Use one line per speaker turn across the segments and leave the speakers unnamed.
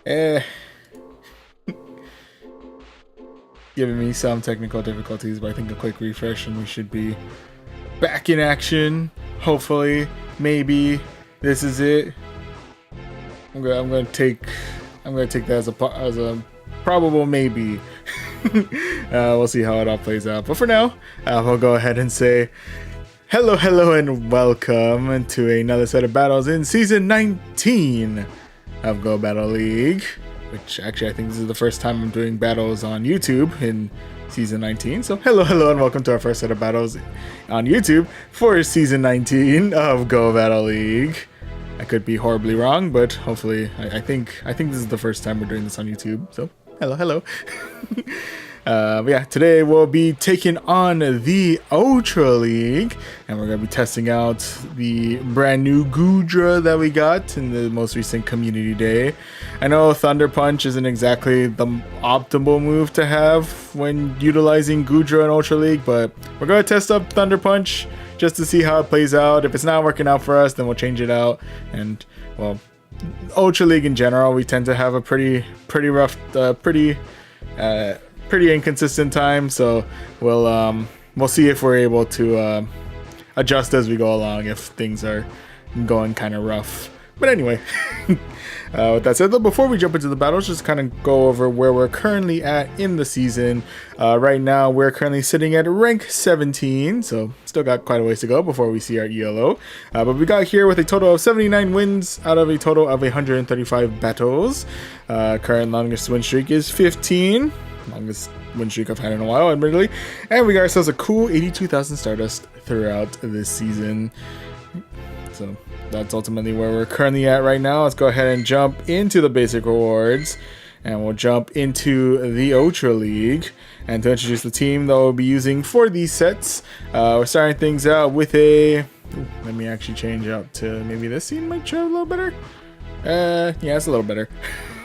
Eh, giving me some technical difficulties, but I think a quick refresh and we should be back in action. Hopefully, maybe this is it. I'm gonna take that as a probable maybe. We'll see how it all plays out. But for now, we'll go ahead and say hello, and welcome to another set of battles in Season 19 of Go Battle League. Which actually I think this is the first time I'm doing battles on YouTube in Season 19. So hello, and welcome to our first set of battles on YouTube for Season 19 of Go Battle League. I could be horribly wrong, but hopefully I think this is the first time we're doing this on YouTube. So hello. But yeah, today we'll be taking on the Ultra League, and we're going to be testing out the brand new Gudra that we got in the most recent community day. I know Thunder Punch isn't exactly the optimal move to have when utilizing Gudra in Ultra League, but we're going to test up Thunder Punch just to see how it plays out. If it's not working out for us, then we'll change it out. And well, Ultra League in general, we tend to have a pretty rough, pretty inconsistent time, so we'll see if we're able to adjust as we go along if things are going kind of rough. But anyway, with that said, though, before we jump into the battles, just kind of go over where we're currently at in the season. Right now, we're currently sitting at rank 17, so still got quite a ways to go before we see our ELO. But we got here with a total of 79 wins out of a total of 135 battles. Current longest win streak is 15. Longest win streak I've had in a while, admittedly. And we got ourselves a cool 82,000 Stardust throughout this season. So that's ultimately where we're currently at right now. Let's go ahead and jump into the basic rewards, and we'll jump into the Ultra League. And to introduce the team that we'll be using for these sets, we're starting things out with a... let me actually change out to maybe this scene might show a little better. Yeah, it's a little better.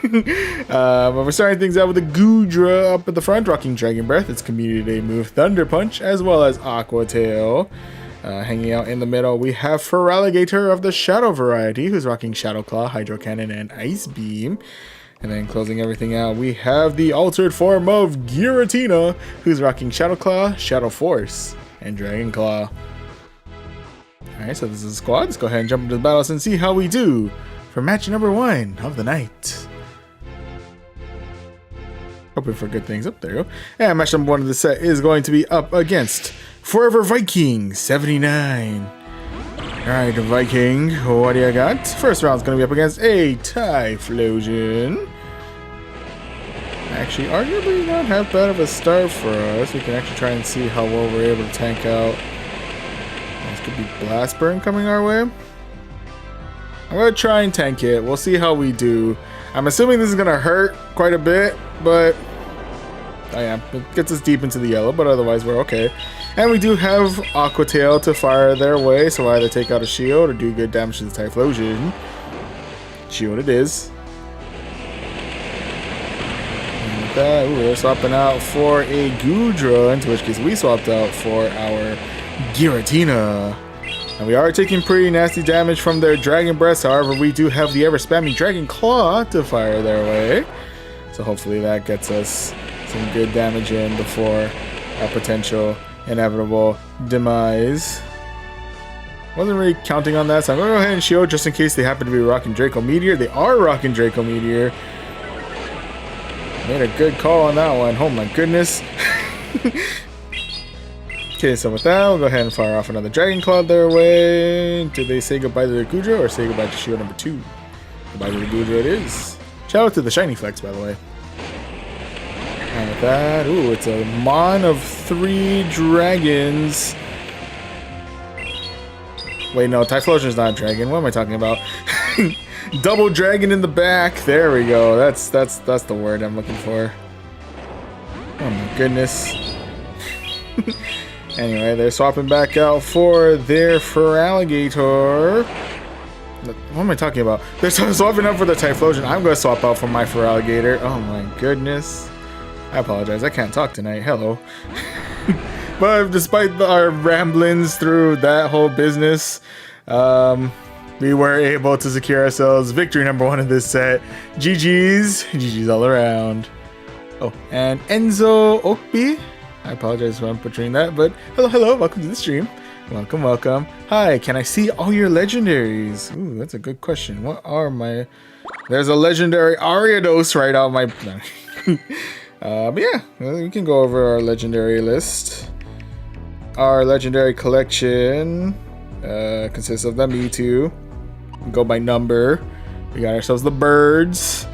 But we're starting things out with a Gudra up at the front, rocking Dragon Breath, its community day move Thunder Punch, as well as Aqua Tail. Hanging out in the middle, we have Feraligatr of the Shadow variety, who's rocking Shadow Claw, Hydro Cannon, and Ice Beam. And then closing everything out, we have the altered form of Giratina, who's rocking Shadow Claw, Shadow Force, and Dragon Claw. Alright, so this is the squad. Let's go ahead and jump into the battles and see how we do for match number 1 of the night. Hoping for good things. Up there. And match number 1 of the set is going to be up against Forever Viking 79. Alright, Viking, what do you got? First round's going to be up against a Typhlosion. Actually, arguably not have bad of a start for us. We can actually try and see how well we're able to tank out. This could be Blast Burn coming our way. I'm going to try and tank it. We'll see how we do. I'm assuming this is going to hurt quite a bit, but oh yeah, it gets us deep into the yellow, but otherwise we're okay. And we do have Aqua Tail to fire their way, so either take out a shield or do good damage to the Typhlosion. Shield it is. And with that, we're swapping out for a Gudra, into which case we swapped out for our Giratina. And we are taking pretty nasty damage from their Dragon Breath, however we do have the ever spamming Dragon Claw to fire their way. So hopefully that gets us some good damage in before our potential inevitable demise. Wasn't really counting on that, so I'm going to go ahead and shield just in case they happen to be rocking Draco Meteor. They are rocking Draco Meteor. Made a good call on that one. Oh my goodness. Okay, so with that, we'll go ahead and fire off another Dragon Claw their way. Did they say goodbye to the Gudra or say goodbye to shield number 2? Goodbye to the Gudra it is. Shout out to the Shiny Flex, by the way. And with that, ooh, it's a Mon of 3 dragons. Wait, no, Typhlosion's not a dragon. What am I talking about? Double dragon in the back. There we go. That's the word I'm looking for. Oh my goodness. Anyway, they're swapping back out for their Feraligatr. What am I talking about? They're swapping out for the Typhlosion. I'm going to swap out for my Feraligatr. Oh my goodness. I apologize. I can't talk tonight. Hello. But despite our ramblings through that whole business, we were able to secure ourselves victory number 1 in this set. GG's all around. Oh, and Enzo Okbi. I apologize if I'm butchering that, but hello, welcome to the stream. Welcome. Hi, can I see all your legendaries? Ooh, that's a good question. What are my... There's a legendary Ariados right out my... but yeah, we can go over our legendary list. Our legendary collection consists of the Mewtwo. We go by number. We got ourselves the birds.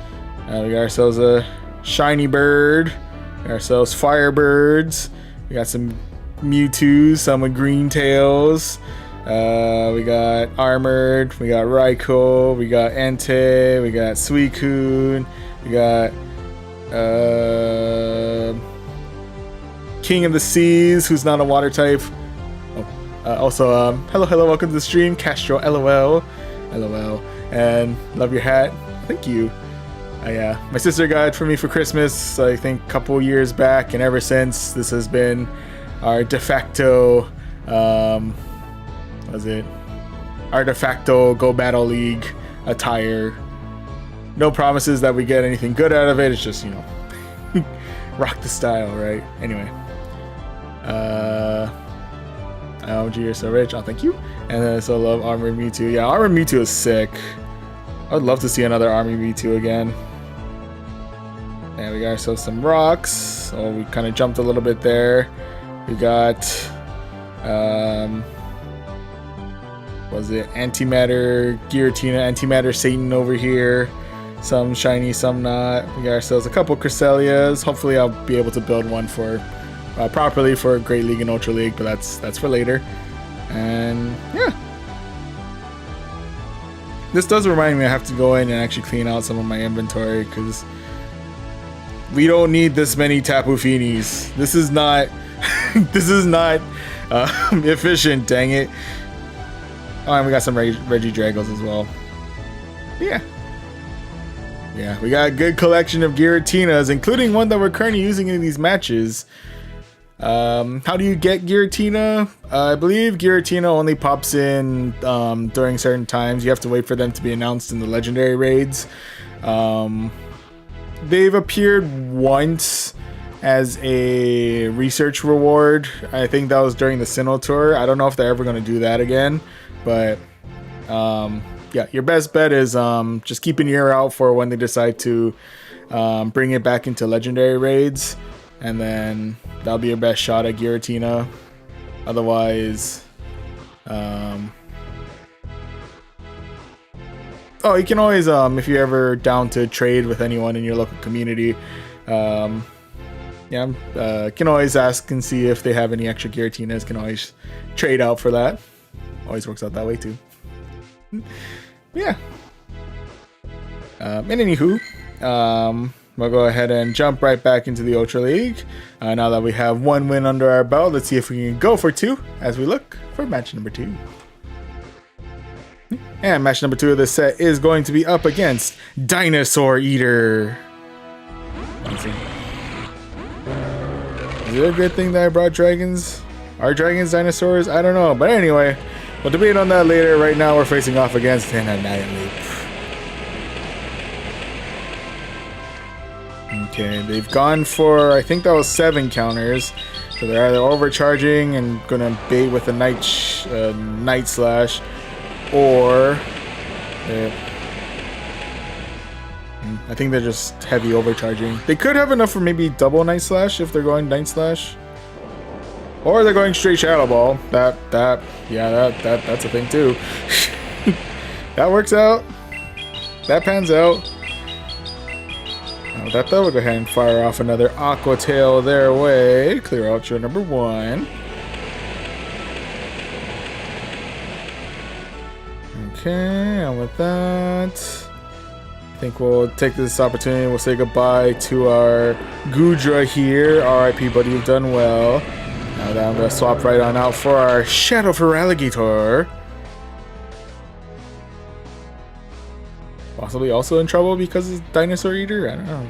We got ourselves a shiny bird. We got ourselves firebirds. We got some Mewtwo's, some with green tails. We got armored. We got Raikou. We got Entei. We got Suicune. We got King of the Seas, who's not a water type. Also, hello, welcome to the stream, Castro, LOL, and love your hat. Thank you. My sister got it for me for Christmas, I think a couple years back, and ever since, this has been our de facto, our de facto Go Battle League attire. No promises that we get anything good out of it, it's just, rock the style, right? Anyway. OMG, you're so rich. Oh, thank you. And then I so love Armored Mewtwo. Yeah, Armored Mewtwo is sick. I'd love to see another Armored Mewtwo again. And we got ourselves some rocks. So we kind of jumped a little bit there. We got, Antimatter Giratina, Antimatter Satan over here. Some shiny, some not. We got ourselves a couple Cresselias. Hopefully I'll be able to build one for properly for Great League and Ultra League, but that's for later. And yeah, this does remind me I have to go in and actually clean out some of my inventory because we don't need this many Tapu Finis. This is not efficient, dang it. Oh, and we got some Regidragos as well. Yeah, we got a good collection of Giratinas, including one that we're currently using in these matches. How do you get Giratina? I believe Giratina only pops in during certain times. You have to wait for them to be announced in the legendary raids. They've appeared once as a research reward. I think that was during the Sinnoh tour. I don't know if they're ever going to do that again, but yeah, your best bet is just keep an ear out for when they decide to bring it back into legendary raids, and then that'll be your best shot at Giratina. Otherwise, oh, you can always, if you're ever down to trade with anyone in your local community, can always ask and see if they have any extra Giratinas. Can always trade out for that. Always works out that way too. Yeah. And anywho, we'll go ahead and jump right back into the Ultra League. Now that we have one win under our belt, let's see if we can go for two as we look for match number 2. And match number 2 of this set is going to be up against Dinosaur Eater. Let's see. Is it a good thing that I brought dragons? Are dragons dinosaurs? I don't know. But anyway, we'll debate on that later. Right now we're facing off against an Annihilate. Okay, they've gone for, I think that was 7 counters. So they're either overcharging and gonna bait with a Night Slash, or I think they're just heavy overcharging. They could have enough for maybe double Night Slash if they're going Night Slash, or they're going straight Shadow Ball. That's a thing too. That works out. That pans out. With that though, we'll go ahead and fire off another Aqua Tail their way. Clear out your number 1. Okay, and with that, I think we'll take this opportunity. We'll say goodbye to our Gudra here. RIP, buddy, you've done well. Now that I'm going to swap right on out for our Shadow Feraligatr. Possibly also in trouble because of Dinosaur Eater? I don't know.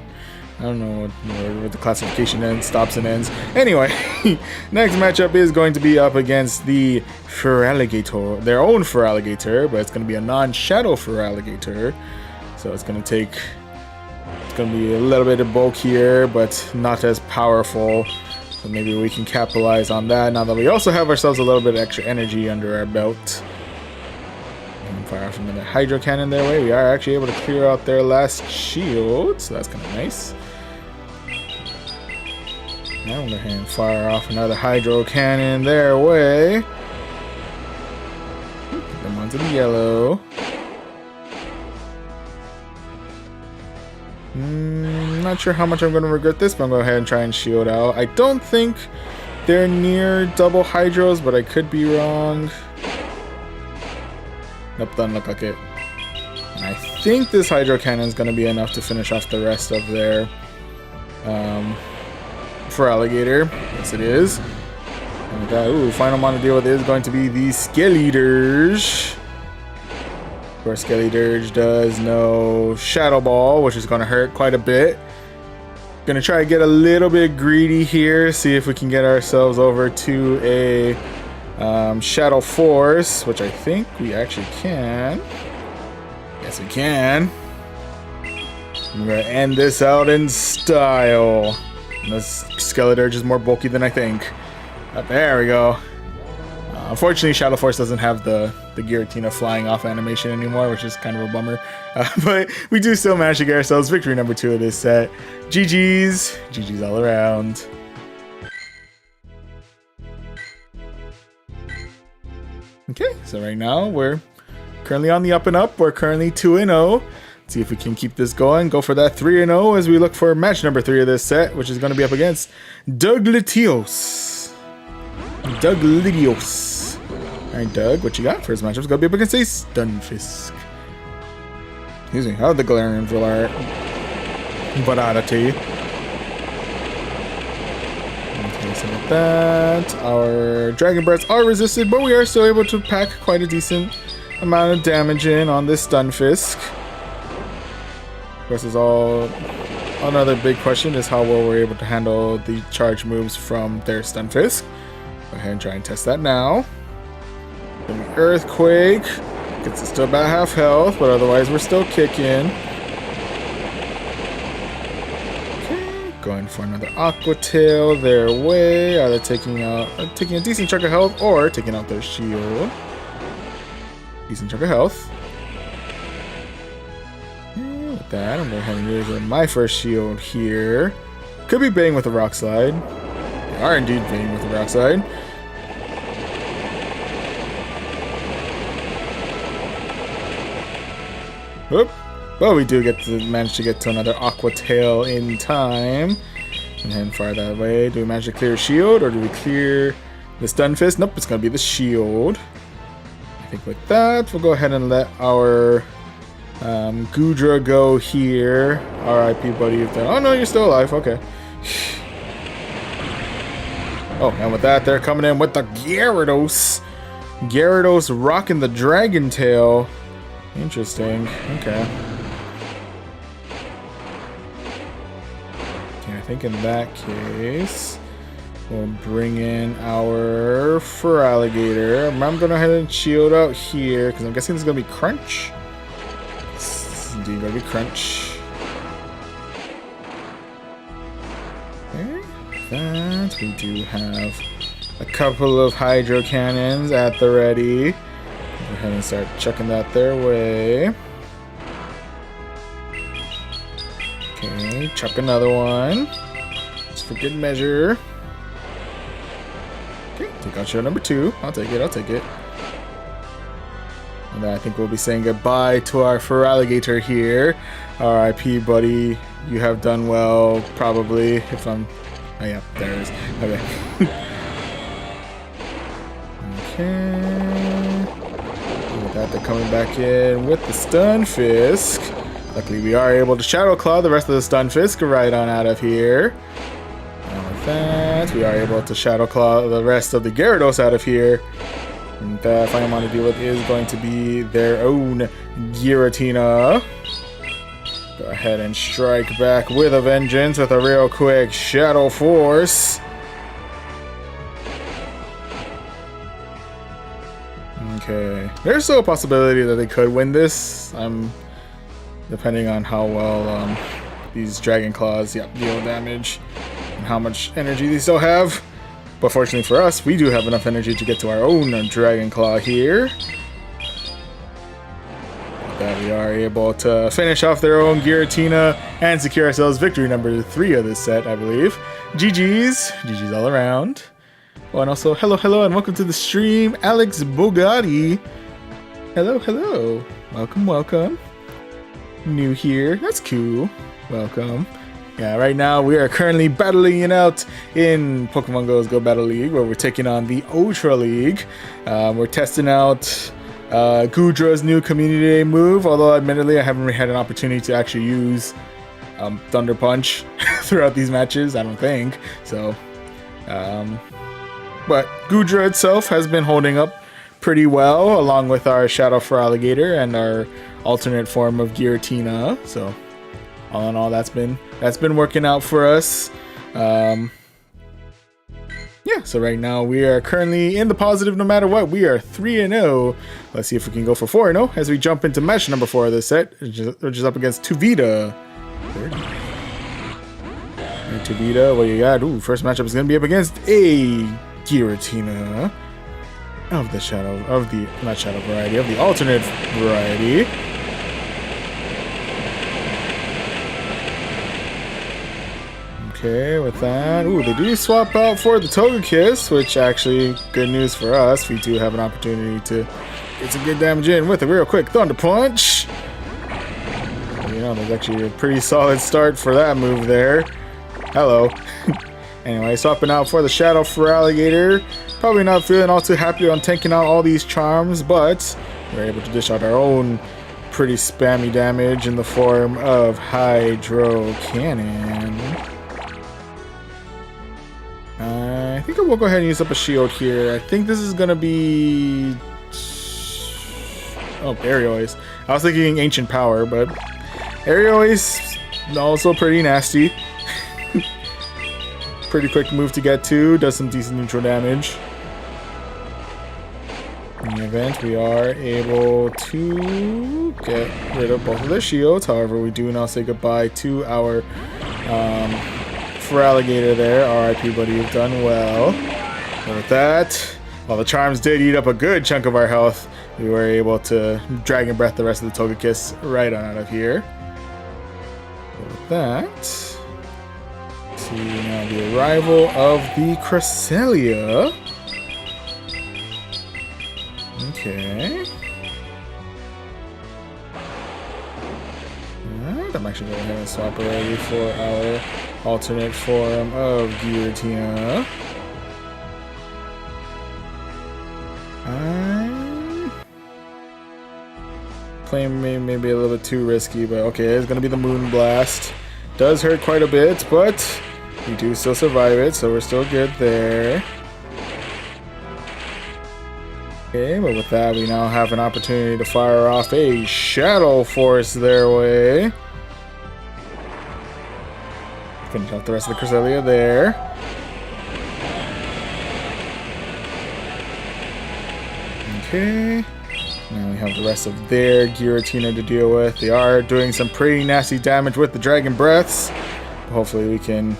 I don't know where the classification ends, stops and ends. Anyway, next matchup is going to be up against the Feraligator, their own Feraligator, but it's going to be a non-shadow Feraligator. So it's going to be a little bit of bulk here, but not as powerful. So maybe we can capitalize on that now that we also have ourselves a little bit of extra energy under our belt. And fire off another Hydro Cannon their way. We are actually able to clear out their last shield, so that's kind of nice. Now we'll go ahead and fire off another Hydro Cannon their way. Put them onto the yellow. Not sure how much I'm going to regret this, but I'm going to go ahead and try and shield out. I don't think they're near double Hydros, but I could be wrong. Nope, doesn't look like it. And I think this Hydro Cannon is going to be enough to finish off the rest of their Feraligator. Yes, it is. And with that, final one to deal with is going to be the Skeledirge. Of course, Skeledirge does no Shadow Ball, which is going to hurt quite a bit. Gonna try to get a little bit greedy here, see if we can get ourselves over to a Shadow Force, which I think we actually can. Yes, we can. I'm gonna end this out in style. This Skeledirge is more bulky than I think. There we go. Unfortunately, Shadow Force doesn't have the Giratina flying off animation anymore, which is kind of a bummer. But we do still manage to get ourselves victory number 2 of this set. GG's. GG's all around. Okay, so right now we're currently on the up and up. We're currently 2-0. See if we can keep this going. Go for that 3-0 as we look for match number 3 of this set, which is going to be up against Douglitios. Alright, Doug, what you got? First matchup's going to be up against a Stunfisk. Excuse me, how the Galarian Variety. Okay, so with that, our Dragon Breaths are resisted, but we are still able to pack quite a decent amount of damage in on this Stunfisk. Of course, another big question is how well we're able to handle the charge moves from their Stunfisk. Go ahead and try and test that now. Earthquake gets us to about half health, but otherwise we're still kicking. Okay, going for another Aqua Tail their way, either taking a decent chunk of health or taking out their shield. Decent chunk of health. And with that, I'm going to go ahead and use my first shield here. Could be baiting with a Rock Slide. They are indeed baiting with a Rock Slide. Whoop. Well, we do manage to get to another Aqua Tail in time. And then fire that way. Do we manage to clear a shield, or do we clear the Stunfisk? Nope, it's going to be the shield. I think with that, we'll go ahead and let our Goodra go here. RIP, buddy. Oh, no, you're still alive. Okay. Oh, and with that, they're coming in with the Gyarados. Gyarados rocking the Dragon Tail. Interesting. Okay. I think in that case, we'll bring in our Feraligator. I'm going to go ahead and shield out here, because I'm guessing this is going to be Crunch. It's indeed going to be Crunch. Okay. That, we do have a couple of Hydro Cannons at the ready. Go ahead and start chucking that their way. Okay, chuck another one. Just for good measure. Okay, take out shield number 2. I'll take it, I'll take it. And then I think we'll be saying goodbye to our Feraligator here. RIP, buddy. You have done well, probably. If I'm... Oh, yeah, there it is. Okay. Okay. They're coming back in with the Stunfisk. Luckily, we are able to Shadow Claw the rest of the Stunfisk right on out of here. And with that, we are able to Shadow Claw the rest of the Gyarados out of here. And the final one to deal with is going to be their own Giratina. Go Go ahead and strike back with a vengeance with a real quick Shadow Force. Okay, there's still a possibility that they could win this. Depending on how well these Dragon Claws deal damage and how much energy they still have. But fortunately for us, we do have enough energy to get to our own Dragon Claw here. That we are able to finish off their own Giratina and secure ourselves victory number 3 of this set, I believe. GG's. GG's all around. Oh, and also, hello, and welcome to the stream, Alex Bugatti. Hello. Welcome. New here. That's cool. Welcome. Yeah, right now we are currently battling it out in Pokemon Go's Go Battle League, where we're taking on the Ultra League. We're testing out Goodra's new Community Day move, although admittedly I haven't really had an opportunity to actually use Thunder Punch throughout these matches, I don't think. So, but Goodra itself has been holding up pretty well, along with our Shadow Feraligatr and our alternate form of Giratina. So, all in all, that's been working out for us. Yeah, so right now we are currently in the positive no matter what. We are 3-0. Let's see if we can go for 4-0 as we jump into match number 4 of this set, which is up against Tuvita. And Tuvita, what you got? Ooh, first matchup is going to be up against a Giratina of the alternate variety. Okay, with that, ooh, they do swap out for the Togekiss, which actually, good news for us. We do have an opportunity to get some good damage in with a real quick Thunder Punch. You know, there's actually a pretty solid start for that move there. Hello. Anyway, swapping out for the Shadow Feraligatr. Probably not feeling all too happy on tanking out all these charms, but we're able to dish out our own pretty spammy damage in the form of Hydro Cannon. I think I will go ahead and use up a shield here. I think this is going to be... Oh, Aerial Ace. I was thinking Ancient Power, but Aerial Ace also pretty nasty. Pretty quick move to get to. Does some decent neutral damage. In the event, we are able to get rid of both of their shields. However, we do now say goodbye to our... Feraligatr there. RIP, buddy, you've done well. And with that, while the charms did eat up a good chunk of our health, we were able to Dragon Breath the rest of the Togekiss right on out of here. So with that, see now the arrival of the Cresselia. Okay. Alright, I'm actually going ahead and swap already for our alternate form of Giratina. Claim maybe a little bit too risky, but okay, it's gonna be the Moon Blast. Does hurt quite a bit, but we do still survive it, so we're still good there. Okay, but with that, we now have an opportunity to fire off a Shadow Force their way. Finish off the rest of the Cresselia there. Okay. Now we have the rest of their Giratina to deal with. They are doing some pretty nasty damage with the Dragon Breaths. Hopefully we can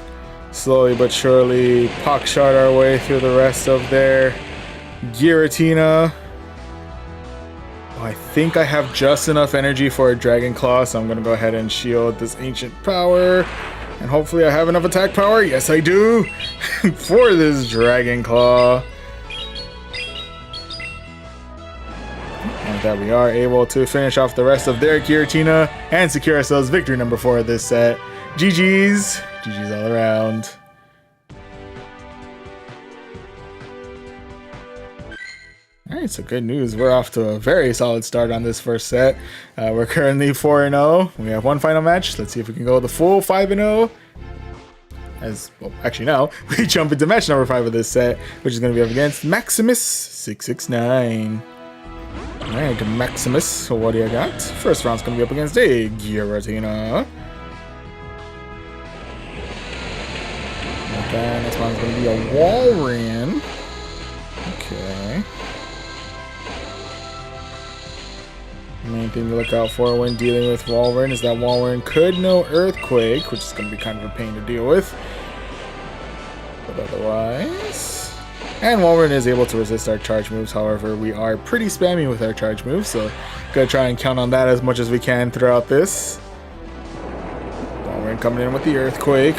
slowly but surely pock shot our way through the rest of their Giratina. Oh, I think I have just enough energy for a Dragon Claw, so I'm going to go ahead and shield this Ancient Power. And hopefully I have enough attack power. Yes, I do. For this Dragon Claw. And with that, we are able to finish off the rest of their Giratina and secure ourselves victory number 4 of this set. GG's. GG's all around. Alright, so good news. We're off to a very solid start on this first set. We're currently 4-0. We have one final match. Let's see if we can go the full 5-0. As well, actually now, we jump into match number 5 of this set, which is going to be up against Maximus 669. Alright, Maximus, so what do you got? First round's gonna be up against a Giratina. Okay, next one's gonna be a Walrein. Okay. Main thing to look out for when dealing with Walrein is that Walrein could know Earthquake, which is gonna be kind of a pain to deal with. But otherwise... And Walrein is able to resist our charge moves, however, we are pretty spammy with our charge moves, so gotta try and count on that as much as we can throughout this. Walrein coming in with the Earthquake.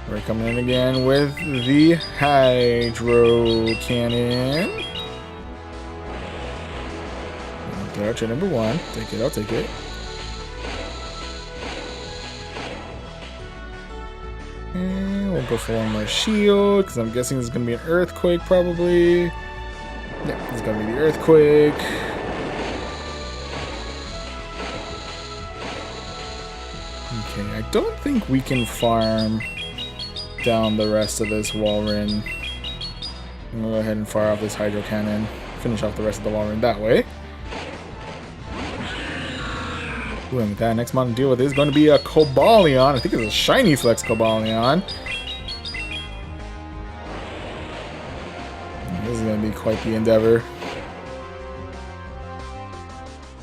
We're coming in again with the Hydro Cannon. Archer number 1. Take it, I'll take it. And we'll go for one more shield, because I'm guessing this is going to be an Earthquake, probably. Yeah, it's going to be the Earthquake. Okay, I don't think we can farm down the rest of this Walrein. I'm going to go ahead and fire off this Hydro Cannon. Finish off the rest of the Walrein that way. Ooh, and with that, next model to deal with is going to be a Cobalion. I think it's a Shiny Flex Cobalion. This is going to be quite the endeavor.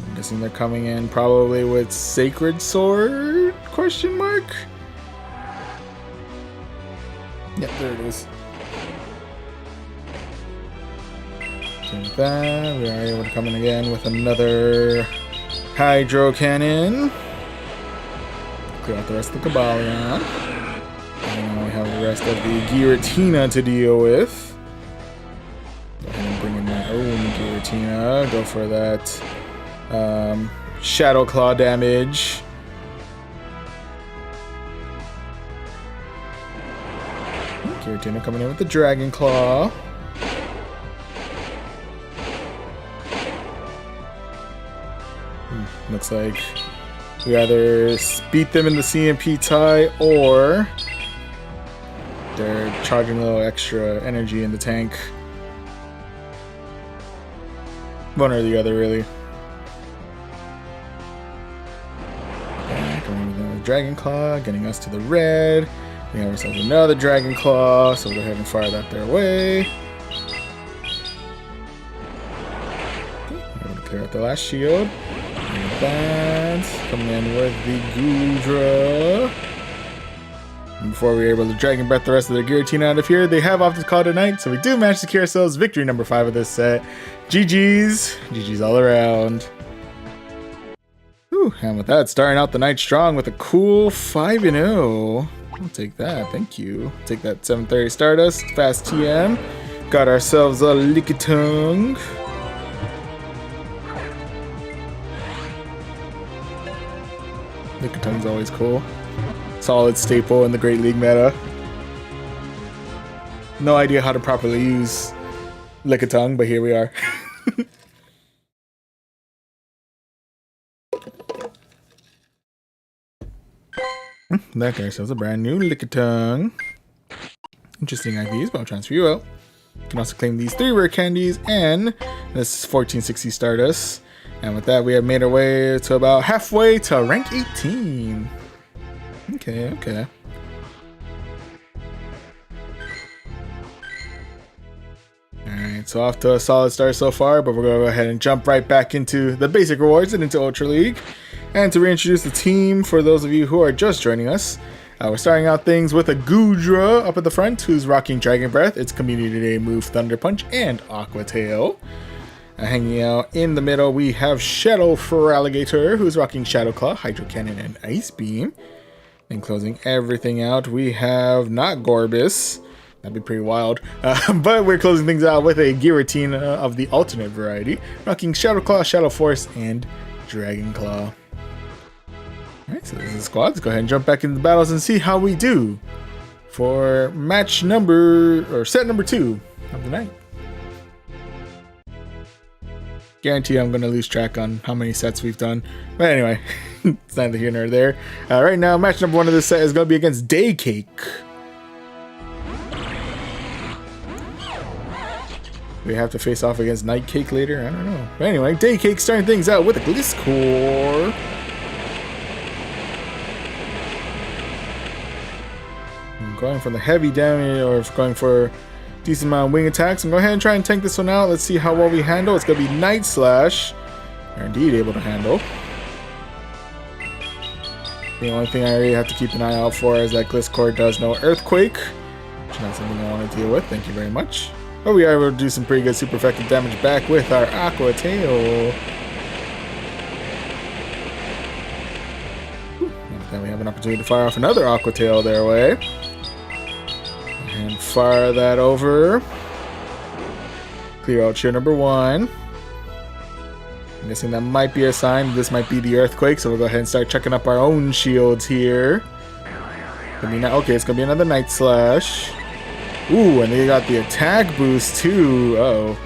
I'm guessing they're coming in probably with Sacred Sword? Question mark? Yep, there it is. Okay, with that, we are able to come in again with another Hydro Cannon. Clear out the rest of the Cobalion. And now we have the rest of the Giratina to deal with. Go ahead and bring in my own Giratina. Go for that Shadow Claw damage. Giratina coming in with the Dragon Claw. Looks like we either beat them in the CMP tie or they're charging a little extra energy in the tank. One or the other, really. Going with the Dragon Claw, getting us to the red. We have ourselves another Dragon Claw, so we'll go ahead and fire that their way. Okay, able to clear out the last shield. Coming in with the Goodra. And before we were able to Dragon Breath the rest of the Giratina out of here, they have opted to call it a night, so we do manage to secure ourselves victory number 5 of this set. GG's. GG's all around. Whew, and with that, starting out the night strong with a cool 5-0. I'll take that, thank you. Take that 730 Stardust, fast TM. Got ourselves a Lickitung. Lickitung's always cool. Solid staple in the Great League meta. No idea how to properly use Lickitung, but here we are. That got ourselves a brand new Lickitung. Interesting IVs, but I'll transfer you out. You can also claim these 3 rare candies and this 1460 Stardust. And with that, we have made our way to about halfway to rank 18. Okay, okay. Alright, so off to a solid start so far, but we're going to go ahead and jump right back into the basic rewards and into Ultra League. And to reintroduce the team, for those of you who are just joining us, we're starting out things with a Goodra up at the front, who's rocking Dragon Breath, its Community Day move Thunder Punch, and Aqua Tail. Hanging out in the middle, we have Shadow Feraligatr, who's rocking Shadow Claw, Hydro Cannon, and Ice Beam. And closing everything out, we have not Gorbis. That'd be pretty wild. But we're closing things out with a Giratina of the alternate variety, rocking Shadow Claw, Shadow Force, and Dragon Claw. Alright, so this is the squad. Let's go ahead and jump back into the battles and see how we do for set number 2 of the night. Guarantee I'm going to lose track on how many sets we've done. But anyway, it's neither here nor there. Right now, match number 1 of this set is going to be against Daycake. We have to face off against Night Cake later? I don't know. But anyway, Day Cake starting things out with a Gliscor. I'm going for the heavy damage, or going for decent amount of wing attacks. I'm going to go ahead and try and tank this one out. Let's see how well we handle. It's going to be Night Slash. We're indeed able to handle. The only thing I really have to keep an eye out for is that Gliscor does no Earthquake, which is not something I want to deal with. Thank you very much. But we are able to do some pretty good super effective damage back with our Aqua Tail. Then we have an opportunity to fire off another Aqua Tail their way. And fire that over. Clear out shield number 1. I'm guessing that might be a sign. This might be the Earthquake, so we'll go ahead and start checking up our own shields here. Okay, it's going to be another Night Slash. Ooh, and they got the attack boost too. Uh-oh.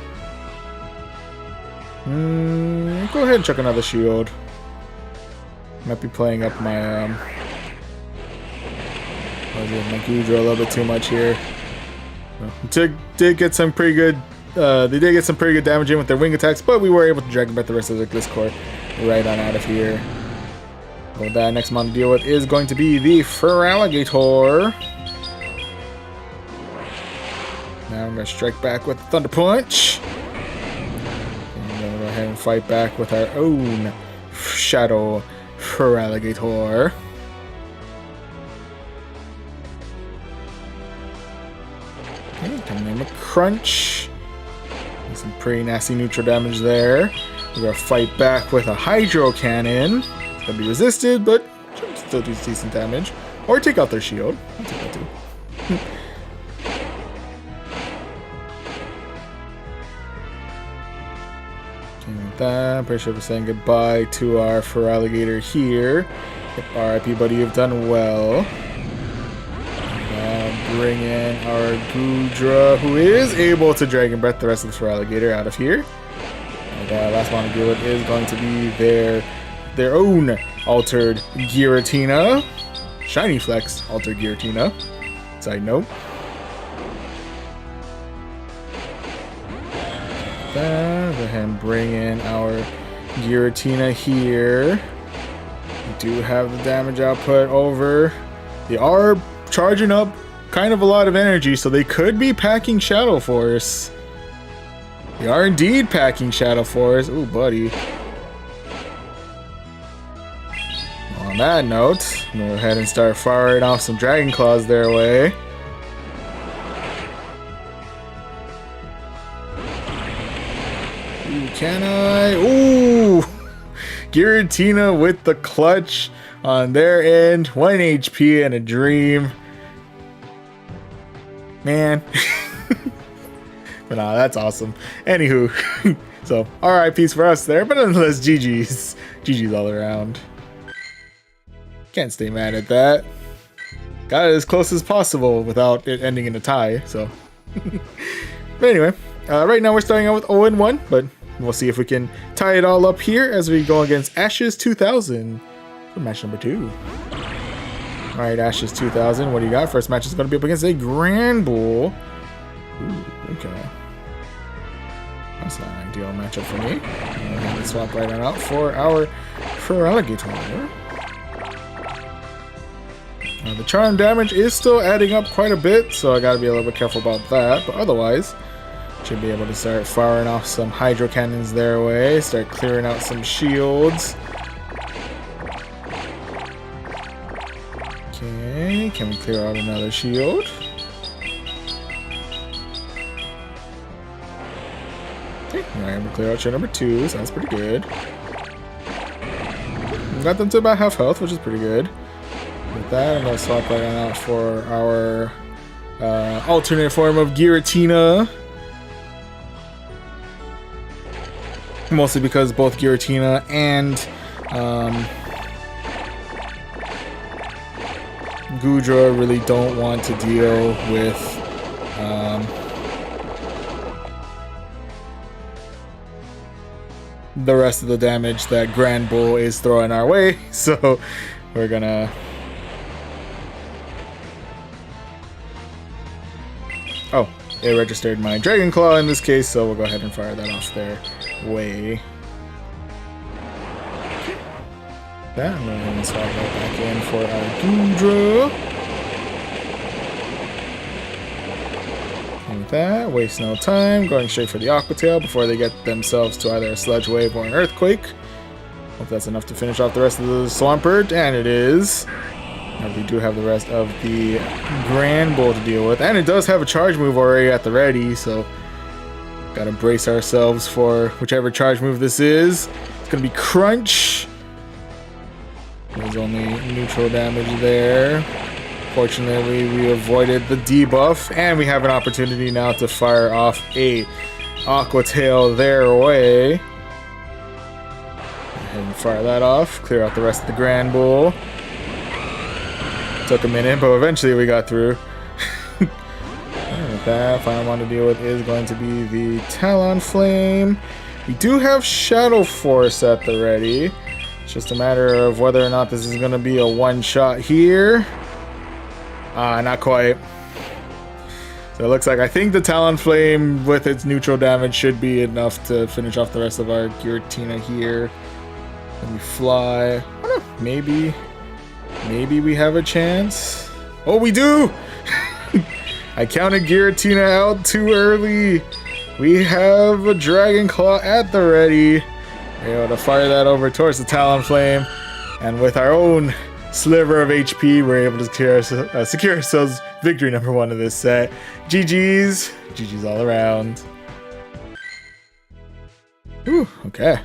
Go ahead and check another shield. Might be playing up my my Goodra a little bit too much here. Did get some pretty good. They did get some pretty good damage in with their wing attacks, but we were able to Dragon Breath the rest of the Gliscor right on out of here. Well, that next mon to deal with is going to be the Feraligatr. Now I'm going to strike back with the Thunder Punch. And I'm going to go ahead and fight back with our own Shadow Feraligatr. Okay, coming in with Crunch. Some pretty nasty neutral damage there. We're going to fight back with a Hydro Cannon. It's going to be resisted, but still do decent damage. Or take out their shield. I'll take that too. I'm pretty sure we're saying goodbye to our Feraligatr here. Yep, RIP buddy, you've done well. Bring in our Goodra, who is able to Dragon Breath the rest of the Feraligatr out of here. And last one to do it is going to be their own Altered Giratina. Shiny Flex Altered Giratina. Side note. Go ahead and bring in our Giratina here. We do have the damage output over. They are charging up kind of a lot of energy, so they could be packing Shadow Force. They are indeed packing Shadow Force. Ooh, buddy. On that note, I'm gonna go ahead and start firing off some Dragon Claws their way. Ooh, can I? Ooh! Giratina with the clutch on their end. 1 HP and a dream. Man. But nah, that's awesome. Anywho. So, RIPs for us there, but nonetheless, GG's. GG's all around. Can't stay mad at that. Got it as close as possible without it ending in a tie, so. But anyway, right now we're starting out with 0-1, but we'll see if we can tie it all up here as we go against Ashes 2000 for match number 2. Alright, Ashes 2000, what do you got? First match is going to be up against a Granbull. Ooh, okay. That's not an ideal matchup for me. I'm going to swap right on out for our Feraligatr. The charm damage is still adding up quite a bit, so I gotta be a little bit careful about that. But otherwise, should be able to start firing off some Hydro Cannons their way, start clearing out some shields. Okay, can we clear out another shield? Okay, I'm able to clear out shield number 2, so that's pretty good. Got them to about half health, which is pretty good. With that, I'm going to swap right on out for our alternate form of Giratina. Mostly because both Giratina and Goodra really don't want to deal with the rest of the damage that Granbull is throwing our way. So we're gonna... Oh, it registered my Dragon Claw in this case, so we'll go ahead and fire that off their way. That, I'm going to swap that back in for our Goodra. And with that, waste no time, going straight for the Aqua Tail before they get themselves to either a Sludge Wave or an Earthquake. Hope that's enough to finish off the rest of the Swampert, and it is. And we do have the rest of the Grand Bull to deal with, and it does have a charge move already at the ready, so gotta brace ourselves for whichever charge move this is. It's gonna be Crunch. There's only neutral damage there. Fortunately, we avoided the debuff, and we have an opportunity now to fire off a Aqua Tail their way. Go ahead and fire that off, clear out the rest of the Grand Bull. Took a minute, but eventually we got through. And with that, final one to deal with is going to be the Talonflame. We do have Shadow Force at the ready. It's just a matter of whether or not this is going to be a one-shot here. Not quite. So it looks like I think the Talonflame with its neutral damage should be enough to finish off the rest of our Giratina here. Let me fly. I don't know, maybe we have a chance. Oh, we do! I counted Giratina out too early. We have a Dragon Claw at the ready. We're able to fire that over towards the Talonflame, and with our own sliver of HP, we're able to secure ourselves victory number 1 of this set. GG's. GG's all around. Ooh, okay.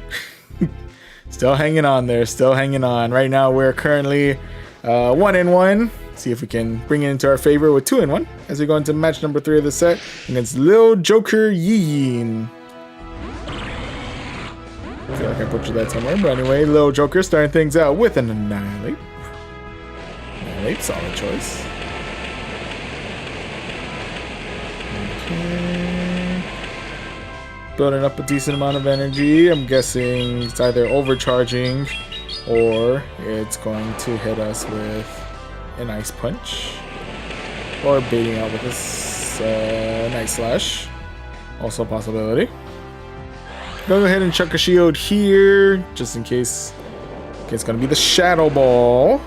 Still hanging on there, still hanging on. Right now we're currently 1-1. See if we can bring it into our favor with 2-1 as we go into match number 3 of the set against Lil Joker Yin. I feel like I butchered that somewhere, but anyway, Lil Joker starting things out with an Annihilate. Annihilate, solid choice. Okay. Building up a decent amount of energy. I'm guessing it's either overcharging or it's going to hit us with an Ice Punch, or baiting out with this Night Slash. Also a possibility. Go ahead and chuck a shield here, just in case. Okay, it's gonna be the Shadow Ball.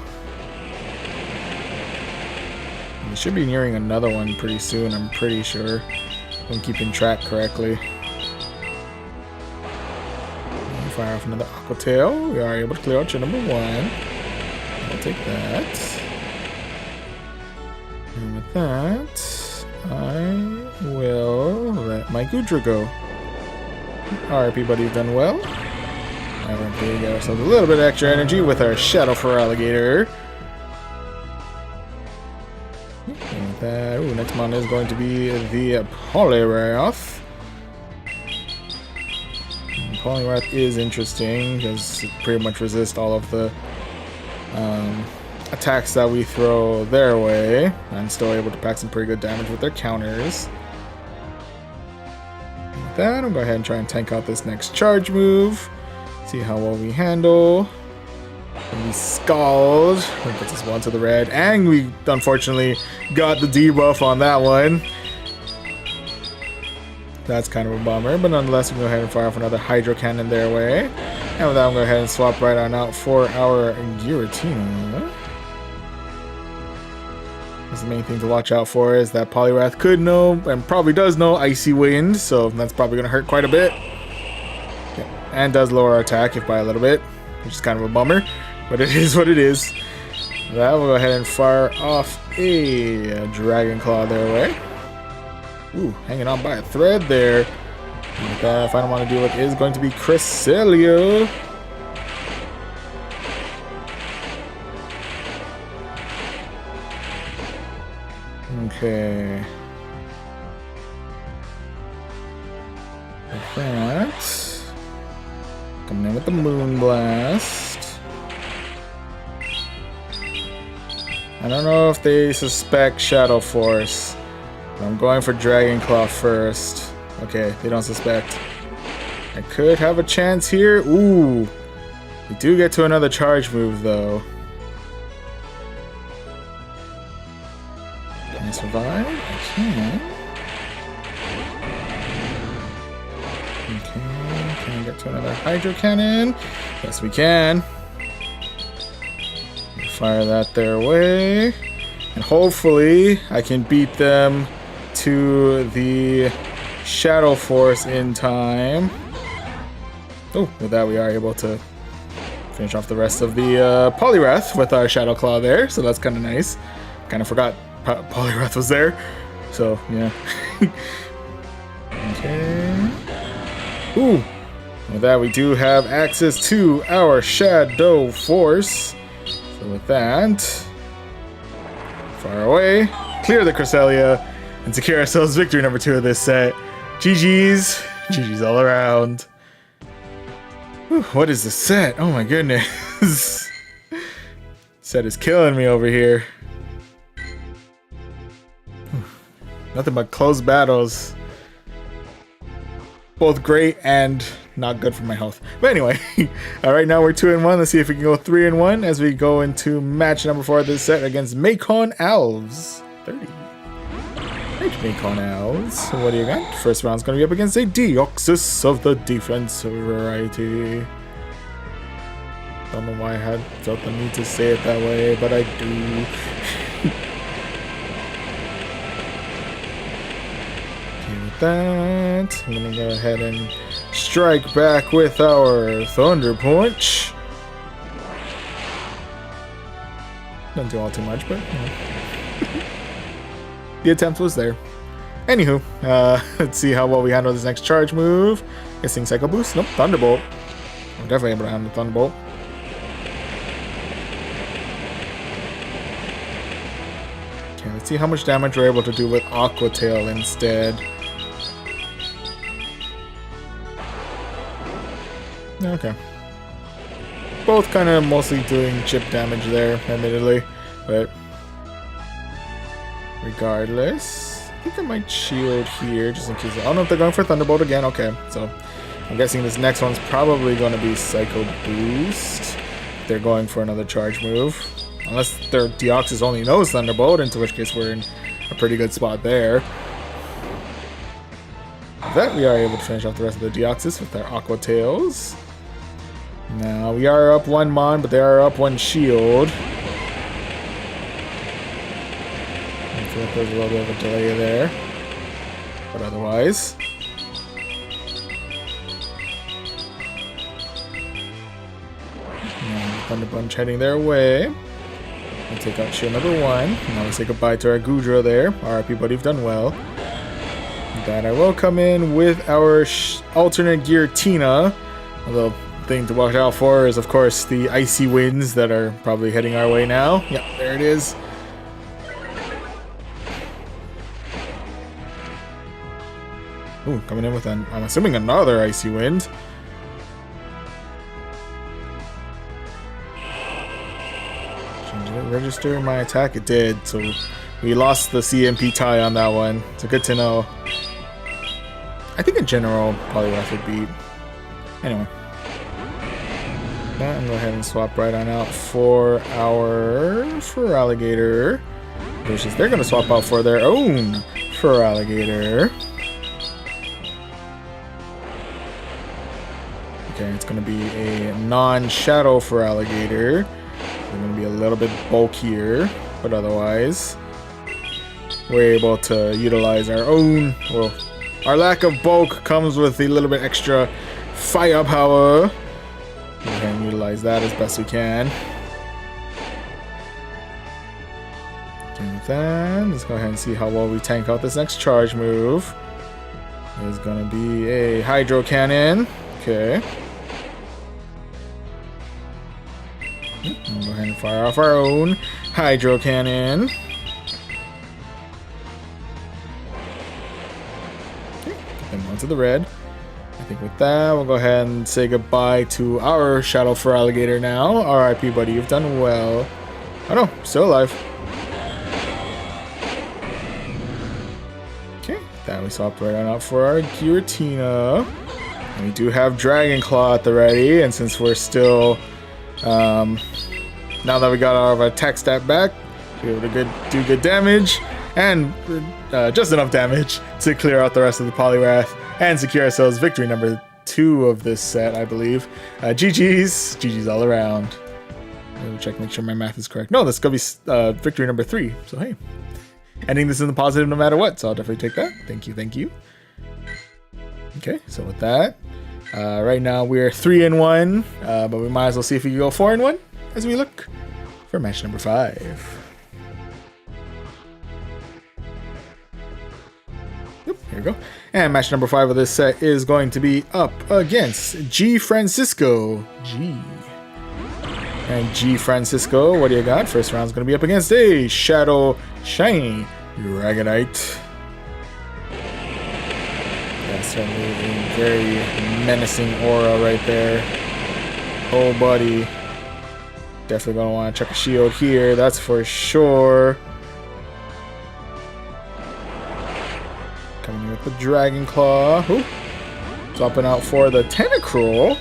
We should be nearing another one pretty soon, I'm pretty sure. If I'm keeping track correctly. Fire off another Aqua Tail. We are able to clear out your number 1. I'll take that. And with that, I will let my Goodra go. RP buddy's done well. Now we're going to get ourselves a little bit of extra energy with our Shadow Feraligatr. And with that, ooh, next mon is going to be the Poliwrath. Poliwrath is interesting because it pretty much resists all of the attacks that we throw their way, and still able to pack some pretty good damage with their counters. With that, I'm going to go ahead and try and tank out this next charge move. See how well we handle. And we Scald. That gets us 1 to the red, and we unfortunately got the debuff on that one. That's kind of a bummer, but nonetheless, we can go ahead and fire off another Hydro Cannon their way. And with that, I'm going to go ahead and swap right on out for our Giratina. That's the main thing to watch out for, is that Poliwrath could know, and probably does know, Icy Wind, so that's probably going to hurt quite a bit. Yeah, and does lower our attack, if by a little bit, which is kind of a bummer, but it is what it is. That, we'll go ahead and fire off a Dragon Claw their way. Ooh, hanging on by a thread there. And the final one to deal with is going to be Cresselia. Okay. With that, coming in with the Moonblast. I don't know if they suspect Shadow Force. I'm going for Dragon Claw first. Okay, they don't suspect. I could have a chance here. Ooh. We do get to another charge move, though. Can I survive? I can. Okay, can we get to another Hydro Cannon? Yes, we can. Fire that their way. And hopefully I can beat them to the Shadow Force in time. Oh, with that we are able to finish off the rest of the Poliwrath with our Shadow Claw there, so that's kind of nice. Kind of forgot Poliwrath was there, so yeah. Okay. Ooh, with that we do have access to our Shadow Force. So with that, far away, clear the Cresselia, and secure ourselves victory number 2 of this set. GG's. GG's all around. Whew, what is the set? Oh my goodness. Set is killing me over here. Nothing but close battles. Both great and not good for my health. But anyway, right now we're 2-1. Let's see if we can go 3-1 as we go into match number 4 of this set against Macon Elves. 30. Right, Macon Elves. So what do you got? First round's going to be up against a Deoxys of the defense variety. Don't know why I had felt the need to say it that way, but I do. That. I'm gonna go ahead and strike back with our Thunder Punch. Don't do all too much, but you know. The attempt was there. Anywho, let's see how well we handle this next charge move. Guessing Psycho Boost? Nope, Thunderbolt. I'm definitely able to handle Thunderbolt. Okay, let's see how much damage we're able to do with Aqua Tail instead. Okay. Both kind of mostly doing chip damage there, admittedly, but regardless, I think I might shield here just in case. I don't know if they're going for Thunderbolt again. Okay, so I'm guessing this next one's probably going to be Psycho Boost. They're going for another charge move, unless their Deoxys only knows Thunderbolt, into which case we're in a pretty good spot there. With that, we are able to finish off the rest of the Deoxys with our Aqua Tails. Now, we are up 1 Mon, but they are up 1 Shield. I feel like there's a little bit of a delay there. But otherwise... Now, Thunder Punch heading their way. We'll take out shield number 1. Now we say goodbye to our Goodra there. RIP, buddy, you've done well. That I will come in with our alternate gear Tina. Although, thing to watch out for is, of course, the icy winds that are probably heading our way now. Yep, there it is. Ooh, coming in with an, I'm assuming, another icy wind. Did it register my attack? It did, so we lost the CMP tie on that one. So good to know. I think in general, Poliwrath would beat. Anyway. And go ahead and swap right on out for our Feraligatr. Versus they're going to swap out for their own Feraligatr. Okay, it's going to be a non-shadow Feraligatr. They're going to be a little bit bulkier, but otherwise we're able to utilize our own. Well, our lack of bulk comes with a little bit extra firepower. Go ahead and utilize that as best we can. Okay, with that, let's go ahead and see how well we tank out this next charge move. It's gonna be a Hydro Cannon. Okay. We'll go ahead and fire off our own Hydro Cannon. Okay, get them onto the red. I think with that, we'll go ahead and say goodbye to our Shadow Feraligatr now. RIP, buddy, you've done well. Oh no, still alive. Okay, that we swapped right on out for our Giratina. And we do have Dragon Claw at the ready, and since we're still, now that we got our attack stat back, we're able to do good damage, and just enough damage to clear out the rest of the Poliwrath. and secure ourselves victory number 2 of this set, I believe. GG's all around. Let me check, make sure my math is correct. No, that's gonna be victory number 3. So hey, ending this in the positive no matter what. So I'll definitely take that. Thank you. Okay, so with that, right now we're 3-1, but we might as well see if we can go 4-1 as we look for match number 5. Yep, here we go. And match number 5 of this set is going to be up against G Francisco. And G Francisco, what do you got? First round's going to be up against a Shadow Shiny Dragonite. Yeah, certainly a very menacing aura right there. Oh, buddy. Definitely going to want to check a shield here, that's for sure. Coming in with the Dragon Claw. Ooh. Swapping out for the Tentacruel.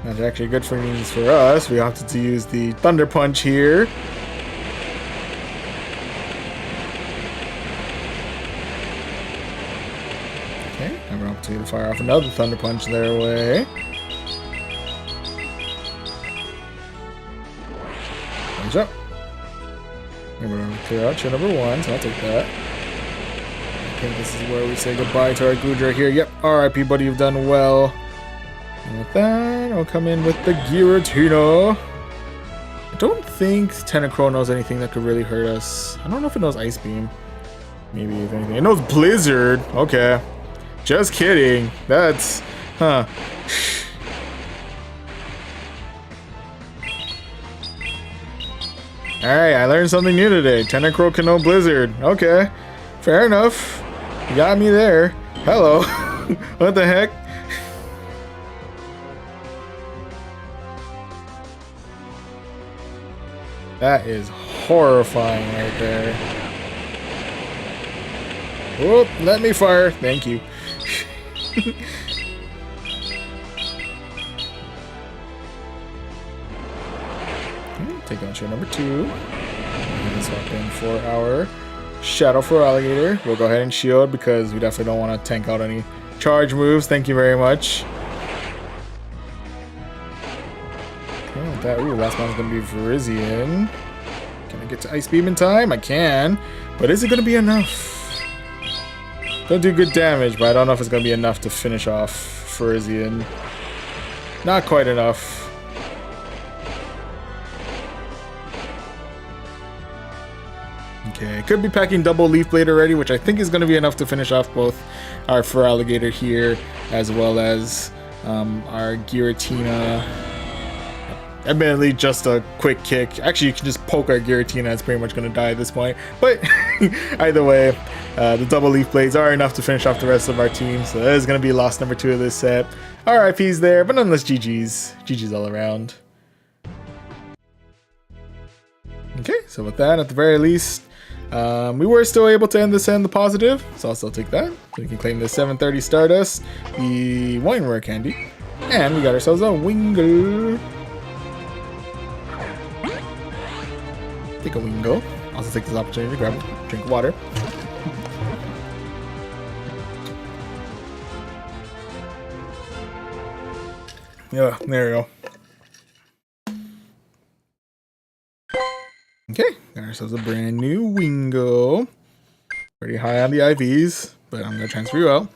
That's actually good for means for us. We opted to use the Thunder Punch here. Okay, and we're up to fire off another Thunder Punch their way. Punch up. And we're going to clear out chair number 1, so I'll take that. I think this is where we say goodbye to our Goodra here. Yep, RIP buddy, you've done well. And with that, I'll come in with the Giratina. I don't think Tentacruel knows anything that could really hurt us. I don't know if it knows Ice Beam. Maybe if anything. It knows Blizzard. Okay. Just kidding. That's... Huh. Alright, I learned something new today. Tentacruel can know Blizzard. Okay. Fair enough. You got me there. Hello. What the heck? That is horrifying right there. Whoop, let me fire. Thank you. Take on chair number 2. And swap in for our Shadow for Alligator. We'll go ahead and shield because we definitely don't want to tank out any charge moves. Thank you very much. Okay, with that, ooh, last one's going to be Virizion. Can I get to Ice Beam in time? I can. But is it going to be enough? Gonna do good damage, but I don't know if it's going to be enough to finish off Virizion. Not quite enough. Okay, could be packing double Leaf Blade already, which I think is going to be enough to finish off both our Feraligatr here, as well as our Giratina. Admittedly, just a quick kick. Actually, you can just poke our Giratina, it's pretty much going to die at this point. But either way, the double Leaf Blades are enough to finish off the rest of our team, so that is going to be loss number 2 of this set. RIP's there, but nonetheless, GG's. GG's all around. Okay, so with that, at the very least, we were still able to end this in the positive, so I'll still take that. So we can claim the 730 Stardust, the Wine Rare Candy, and we got ourselves a Wingull. Take a Wingull. Also take this opportunity to grab a drink of water. Yeah, there we go. Okay, got ourselves a brand new Wingull. Pretty high on the IVs, but I'm going to transfer you out.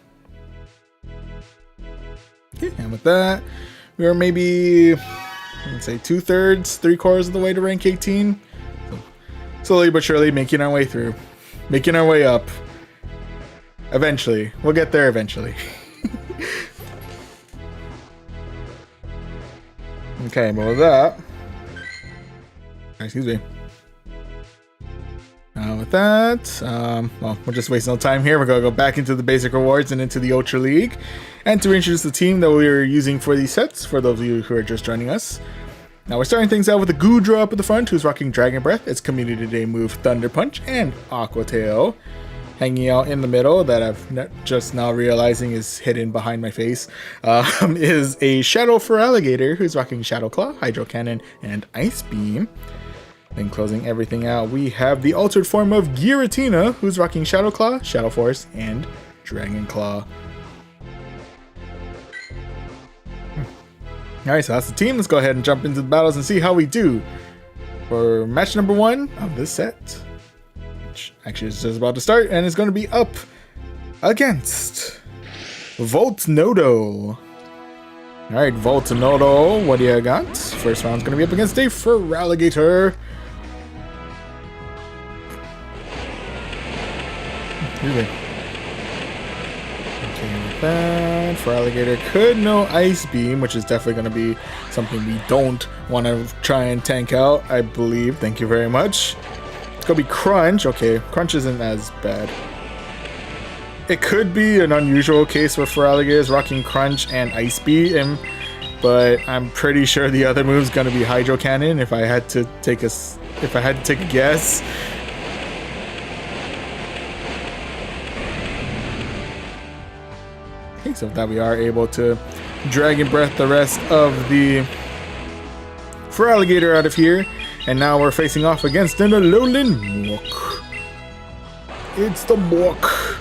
Okay, and with that, we are maybe, let's say, 2/3, 3/4 of the way to rank 18. So, slowly but surely making our way through. Making our way up. Eventually. We'll get there eventually. Okay, but with that... Excuse me. With that, well, we'll just waste no time here. We're going to go back into the basic rewards and into the Ultra League. And to introduce the team that we are using for these sets, for those of you who are just joining us. Now we're starting things out with a Goodra up at the front, who's rocking Dragon Breath, its Community Day move Thunder Punch, and Aqua Tail. Hanging out in the middle, that I've just now realizing is hidden behind my face, is a Shadow Feraligatr, who's rocking Shadow Claw, Hydro Cannon, and Ice Beam. Then closing everything out, we have the altered form of Giratina, who's rocking Shadow Claw, Shadow Force, and Dragon Claw. Alright, so that's the team. Let's go ahead and jump into the battles and see how we do for match number 1 of this set. Which actually is just about to start, and it's going to be up against Voltnodo. Alright, Voltnodo, what do you got? First round's going to be up against a Feraligatr. Okay, with that, Feraligatr could know Ice Beam, which is definitely going to be something we don't want to try and tank out, I believe. Thank you very much. It's going to be Crunch. Okay, Crunch isn't as bad. It could be an unusual case where Feraligatr is rocking Crunch and Ice Beam, but I'm pretty sure the other move's going to be Hydro Cannon if I had to take a guess. So that we are able to Dragon Breath the rest of the Feraligatr out of here, and now we're facing off against an Alolan Muk. It's the Muk.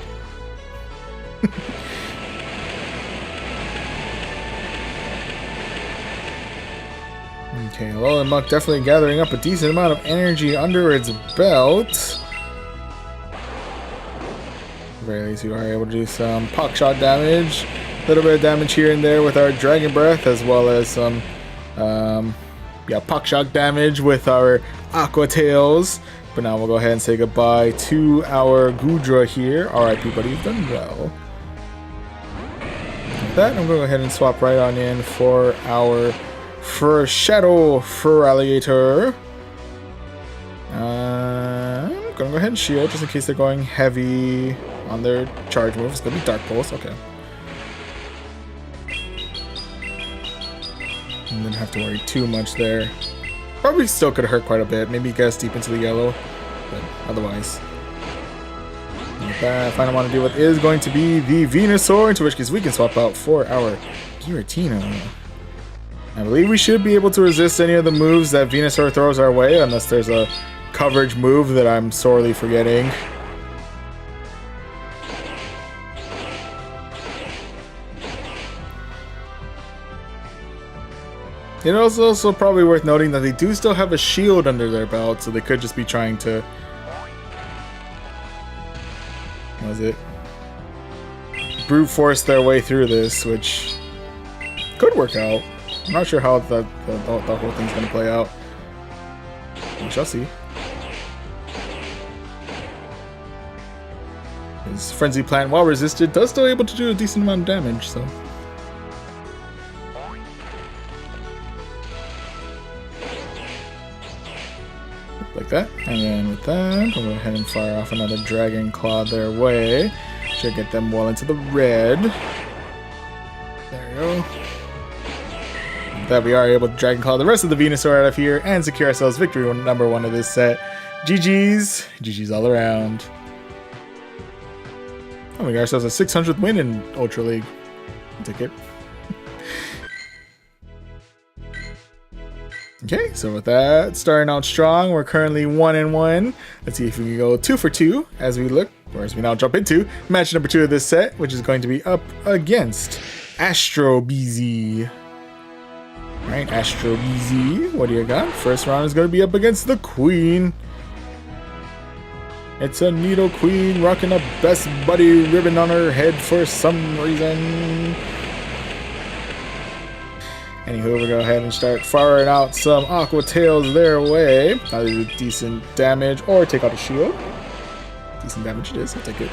Okay, Alolan Muk definitely gathering up a decent amount of energy under its belt. Very least, we are able to do some Pock Shot damage, a little bit of damage here and there with our Dragon Breath, as well as some Pock Shot damage with our Aqua Tails. But now we'll go ahead and say goodbye to our Goodra here. RIP, buddy, you've done well. With that, I'm going to go ahead and swap right on in for our Shadow Feraligatr. I'm going to go ahead and shield just in case they're going heavy on their charge move. It's going to be Dark Pulse, okay. And then have to worry too much there. Probably still could hurt quite a bit. Maybe get us deep into the yellow, but otherwise. With that, final one to deal with is going to be the Venusaur, into which case we can swap out for our Giratina. I believe we should be able to resist any of the moves that Venusaur throws our way, unless there's a coverage move that I'm sorely forgetting. It is also probably worth noting that they do still have a shield under their belt, so they could just be trying to... What was it? Brute force their way through this, which could work out. I'm not sure how the whole thing's going to play out. We shall see. His Frenzy Plant, while resisted, does still able to do a decent amount of damage, so... Like that, and then with that, we'll go ahead and fire off another Dragon Claw their way. Should get them well into the red. There we go. With that, we are able to Dragon Claw the rest of the Venusaur out of here and secure ourselves victory number 1 of this set. GG's. GG's all around. Oh, we got ourselves a 600th win in Ultra League. I'll take it. Okay, so with that, starting out strong, we're currently 1-1. Let's see if we can go 2 for 2 as we look, or as we now jump into match number 2 of this set, which is going to be up against Astro BZ. Alright, Astro BZ, what do you got? First round is going to be up against the Queen. It's a Nido Queen rocking a Best Buddy ribbon on her head for some reason. Anywho, we'll go ahead and start firing out some Aqua Tails their way. Either do decent damage or take out a shield. Decent damage it is, I'll take it.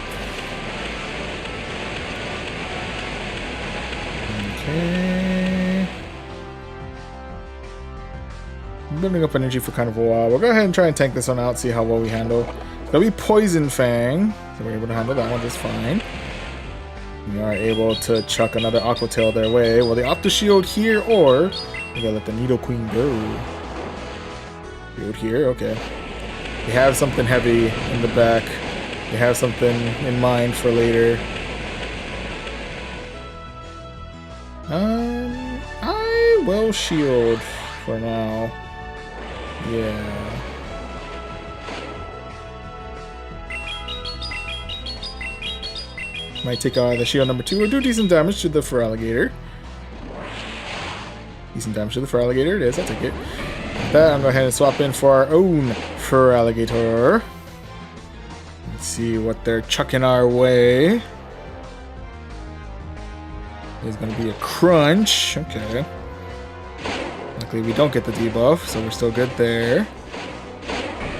Okay. I'm building up energy for kind of a while. We'll go ahead and try and tank this one out, see how well we handle. It's going to be Poison Fang, so we're able to handle that one just fine. We are able to chuck another Aqua Tail their way. Will they opt to shield here, or we gotta let the Nido Queen go? Shield here, okay. They have something heavy in the back. They have something in mind for later. I will shield for now. Yeah. might take the shield number 2 or do decent damage to the Feraligator. Decent damage to the Feraligator, it is, I'll take it. With that, I'm going to go ahead and swap in for our own Feraligator. Let's see what they're chucking our way. There's going to be a crunch. Okay. Luckily, we don't get the debuff, so we're still good there.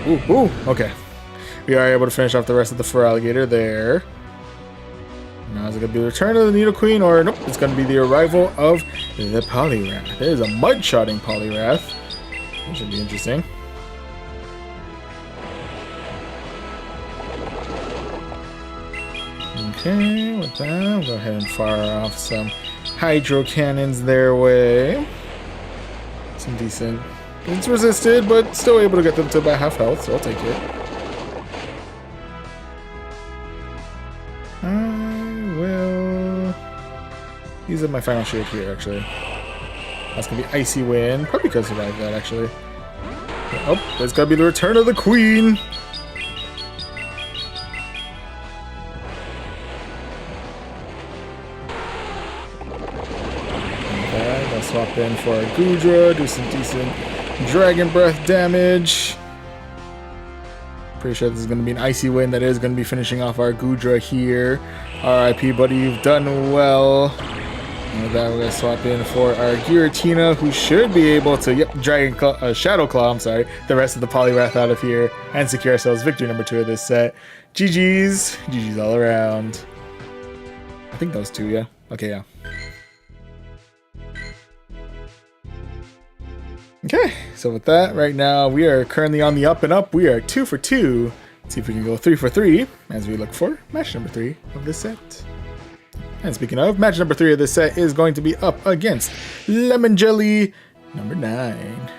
Ooh, okay. We are able to finish off the rest of the Feraligator there. Now is it going to be the return of the Needle Queen, or nope, it's going to be the arrival of the Poliwrath. There's a mud-shotting Poliwrath. That should be interesting. Okay, with that, I'll go ahead and fire off some Hydro Cannons their way. Some decent. It's resisted, but still able to get them to about half health, so I'll take it. I will use up my final shield here, actually. That's gonna be Icy Wind. Probably could survive that, actually. Oh, there's gotta be the return of the Queen! Swap in for our Goodra, do some decent Dragon Breath damage. Pretty sure this is going to be an Icy Wind that is going to be finishing off our Goodra here. RIP, buddy, you've done well. And with that, we're going to swap in for our Giratina, who should be able to, Shadow Claw, I'm sorry, the rest of the Poliwrath out of here and secure ourselves victory number 2 of this set. GG's. GG's all around. I think those 2, yeah. Okay, yeah. Okay, so with that, right now we are currently on the up and up. We are 2 for 2. Let's see if we can go 3 for 3 as we look for match number 3 of this set. And speaking of, match number 3 of this set is going to be up against Lemon Jelly number 9.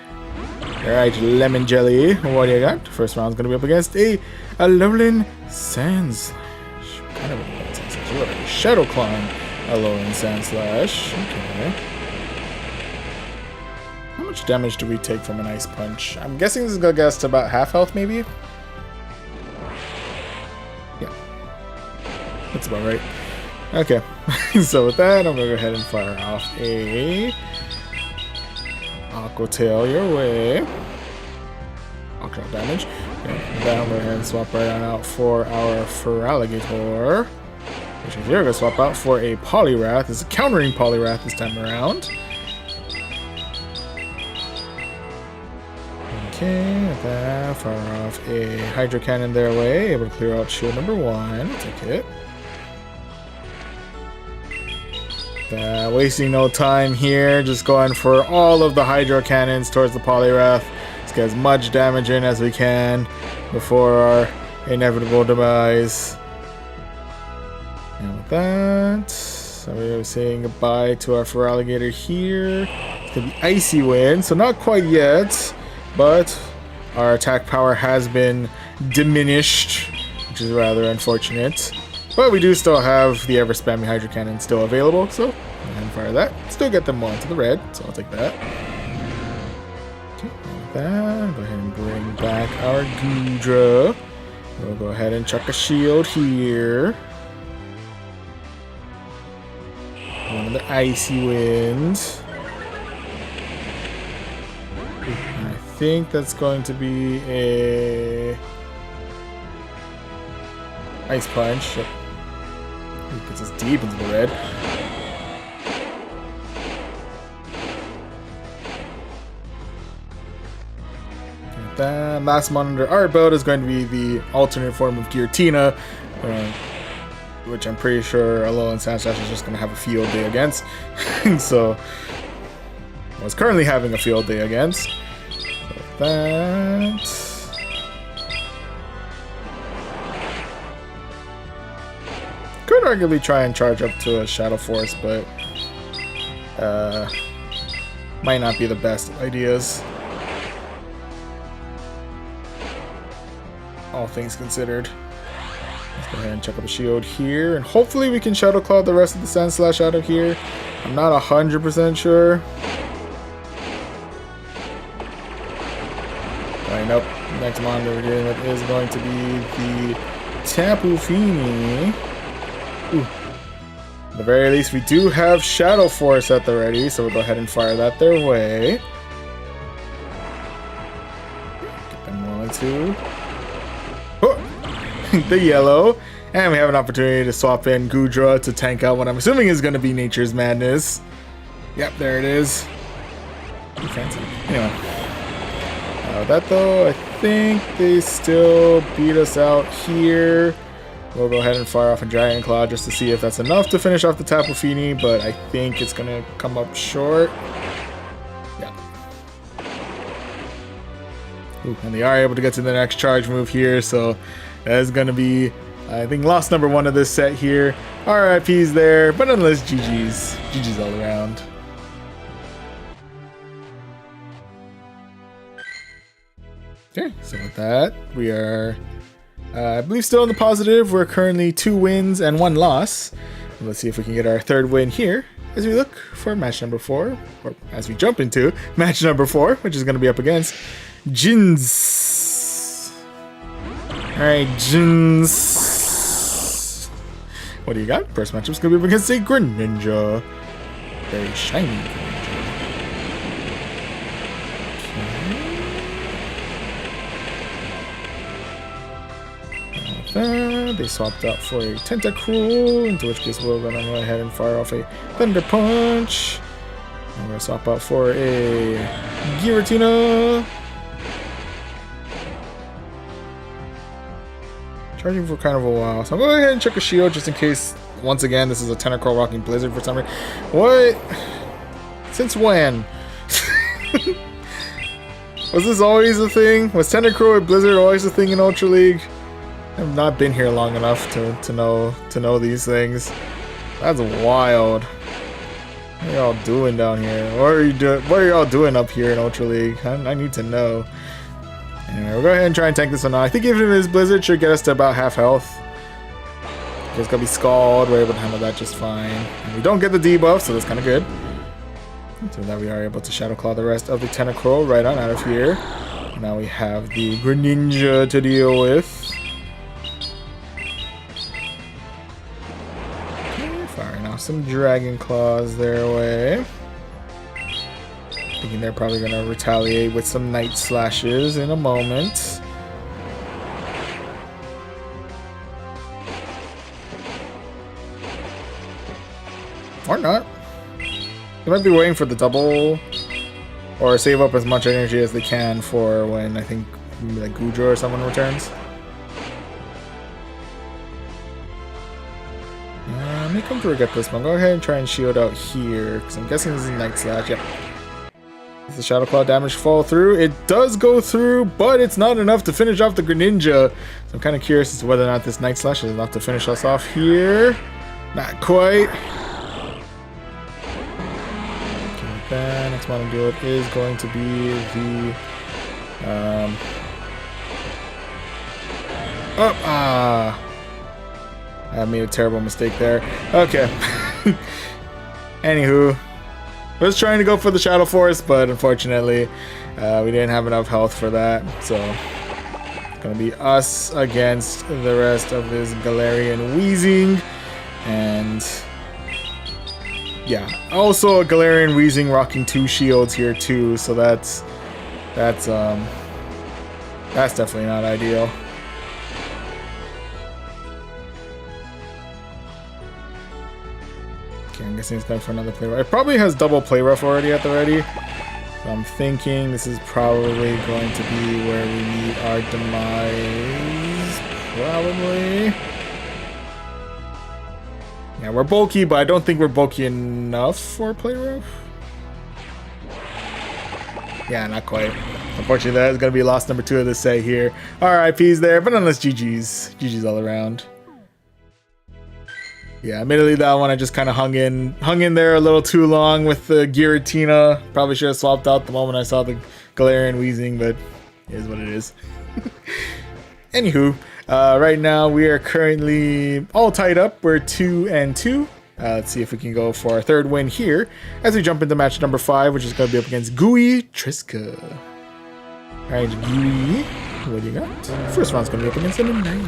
Alright, Lemon Jelly, what do you got? First round is going to be up against a Alolan Sandslash. What kind of a Alolan Sandslash? You got a Shadow Climb Alolan Sandslash. Okay. How much damage do we take from an Ice Punch? I'm guessing this is going to get us to about half health, maybe? Yeah. That's about right. Okay. So with that, I'm going to go ahead and fire off a Aqua Tail your way. Aqua damage. Okay. With that, I'm going to go ahead and swap right on out for our Feraligator. Which is here, going to swap out for a Poliwrath. It's a countering Poliwrath this time around. Okay, with that, fire off a Hydro Cannon their way, able to clear out shield number 1. I'll take it. Wasting no time here, just going for all of the Hydro Cannons towards the Poliwrath. Let's get as much damage in as we can before our inevitable demise. And with that, so we're saying goodbye to our Feraligator here. It's going to be Icy Wind, so not quite yet. But our attack power has been diminished, which is rather unfortunate. But we do still have the ever spammy Hydro Cannon still available, so go ahead and fire that. Still get them one to the red, so I'll take that. Okay, like that. Go ahead and bring back our Goodra. We'll go ahead and chuck a shield here. One of the Icy Winds. I think that's going to be a Ice Punch. Yep. Gets us deep into the red. That last one under our belt is going to be the alternate form of Giratina, which I'm pretty sure Alolan Sandslash is just going to have a field day against. So, I was currently having a field day against. That. Could arguably try and charge up to a Shadow Force, but might not be the best of ideas. All things considered. Let's go ahead and check up a shield here, and hopefully we can Shadow Claw the rest of the Sandslash out of here. I'm not 100% sure. Nope. Next monitor we're dealing with is going to be the Tapu Fini. Ooh, At the very least, we do have Shadow Force at the ready, so we'll go ahead and fire that their way. Get them one or two. Oh! The yellow. And we have an opportunity to swap in Gudra to tank out what I'm assuming is going to be Nature's Madness. Yep, there it is. Fancy. Anyway. That though, I think they still beat us out here. We'll go ahead and fire off a Dragon Claw just to see if that's enough to finish off the Tapu Fini, but I think it's going to come up short. Yeah. Ooh, and they are able to get to the next charge move here, so that is going to be, I think, loss number 1 of this set here. RIP's there, but nonetheless, GG's. GG's all around. Okay, so with that, we are, I believe, still in the positive. We're currently 2 wins and 1 loss. Let's see if we can get our 3rd win here as we look for match number 4, or as we jump into match number 4, which is going to be up against Jins. Alright, Jins. What do you got? First matchup's going to be up against a Greninja. Very shiny. They swapped out for a Tentacruel, into which case we're going to go ahead and fire off a Thunder Punch. And we're going to swap out for a Giratina. Charging for kind of a while, so I'm going to go ahead and check a shield just in case, once again, this is a Tentacruel rocking Blizzard for some reason. What? Since when? Was this always a thing? Was Tentacruel with Blizzard always a thing in Ultra League? I've not been here long enough to know these things. That's wild. What are y'all doing down here? What are y'all doing up here in Ultra League? I need to know. Anyway, we'll go ahead and try and tank this one out. I think even if it is Blizzard, should get us to about half health. It's gonna be Scald. We're able to handle that just fine. And we don't get the debuff, so that's kind of good. So that we are able to Shadow Claw the rest of the Tentacruel right on out of here. Now we have the Greninja to deal with. Firing off some Dragon Claws their way. Thinking they're probably going to retaliate with some Night Slashes in a moment. Or not. They might be waiting for the double, or save up as much energy as they can for when, I think, maybe like Gudra or someone returns. I may come to regret this one. Go ahead and try and shield out here, because I'm guessing this is Night Slash. Yep. Does the Shadow Claw damage fall through? It does go through, but it's not enough to finish off the Greninja. So I'm kind of curious as to whether or not this Night Slash is enough to finish us off here. Not quite. Okay, next one to do it is going to be the I made a terrible mistake there. Okay. Anywho, I was trying to go for the Shadow Force, but unfortunately, we didn't have enough health for that. So it's gonna be us against the rest of this Galarian Weezing, and yeah, also a Galarian Weezing rocking 2 shields here too. So that's definitely not ideal. I'm guessing it's going for another play rough. It probably has double play rough already at the ready. So I'm thinking this is probably going to be where we meet our demise. Probably. Yeah, we're bulky, but I don't think we're bulky enough for play rough. Yeah, not quite. Unfortunately, that is going to be loss number 2 of this set here. RIP's there, but nonetheless, GG's. GG's all around. Yeah, admittedly that one I just kind of hung in there a little too long with the Giratina. Probably should have swapped out the moment I saw the Galarian Weezing, but it is what it is. Anywho, right now we are currently all tied up. We're 2-2. Let's see if we can go for our 3rd win here as we jump into match number 5, which is going to be up against Gooey Triska. Alright, Gooey, what do you got? First round's going to be up against a 9.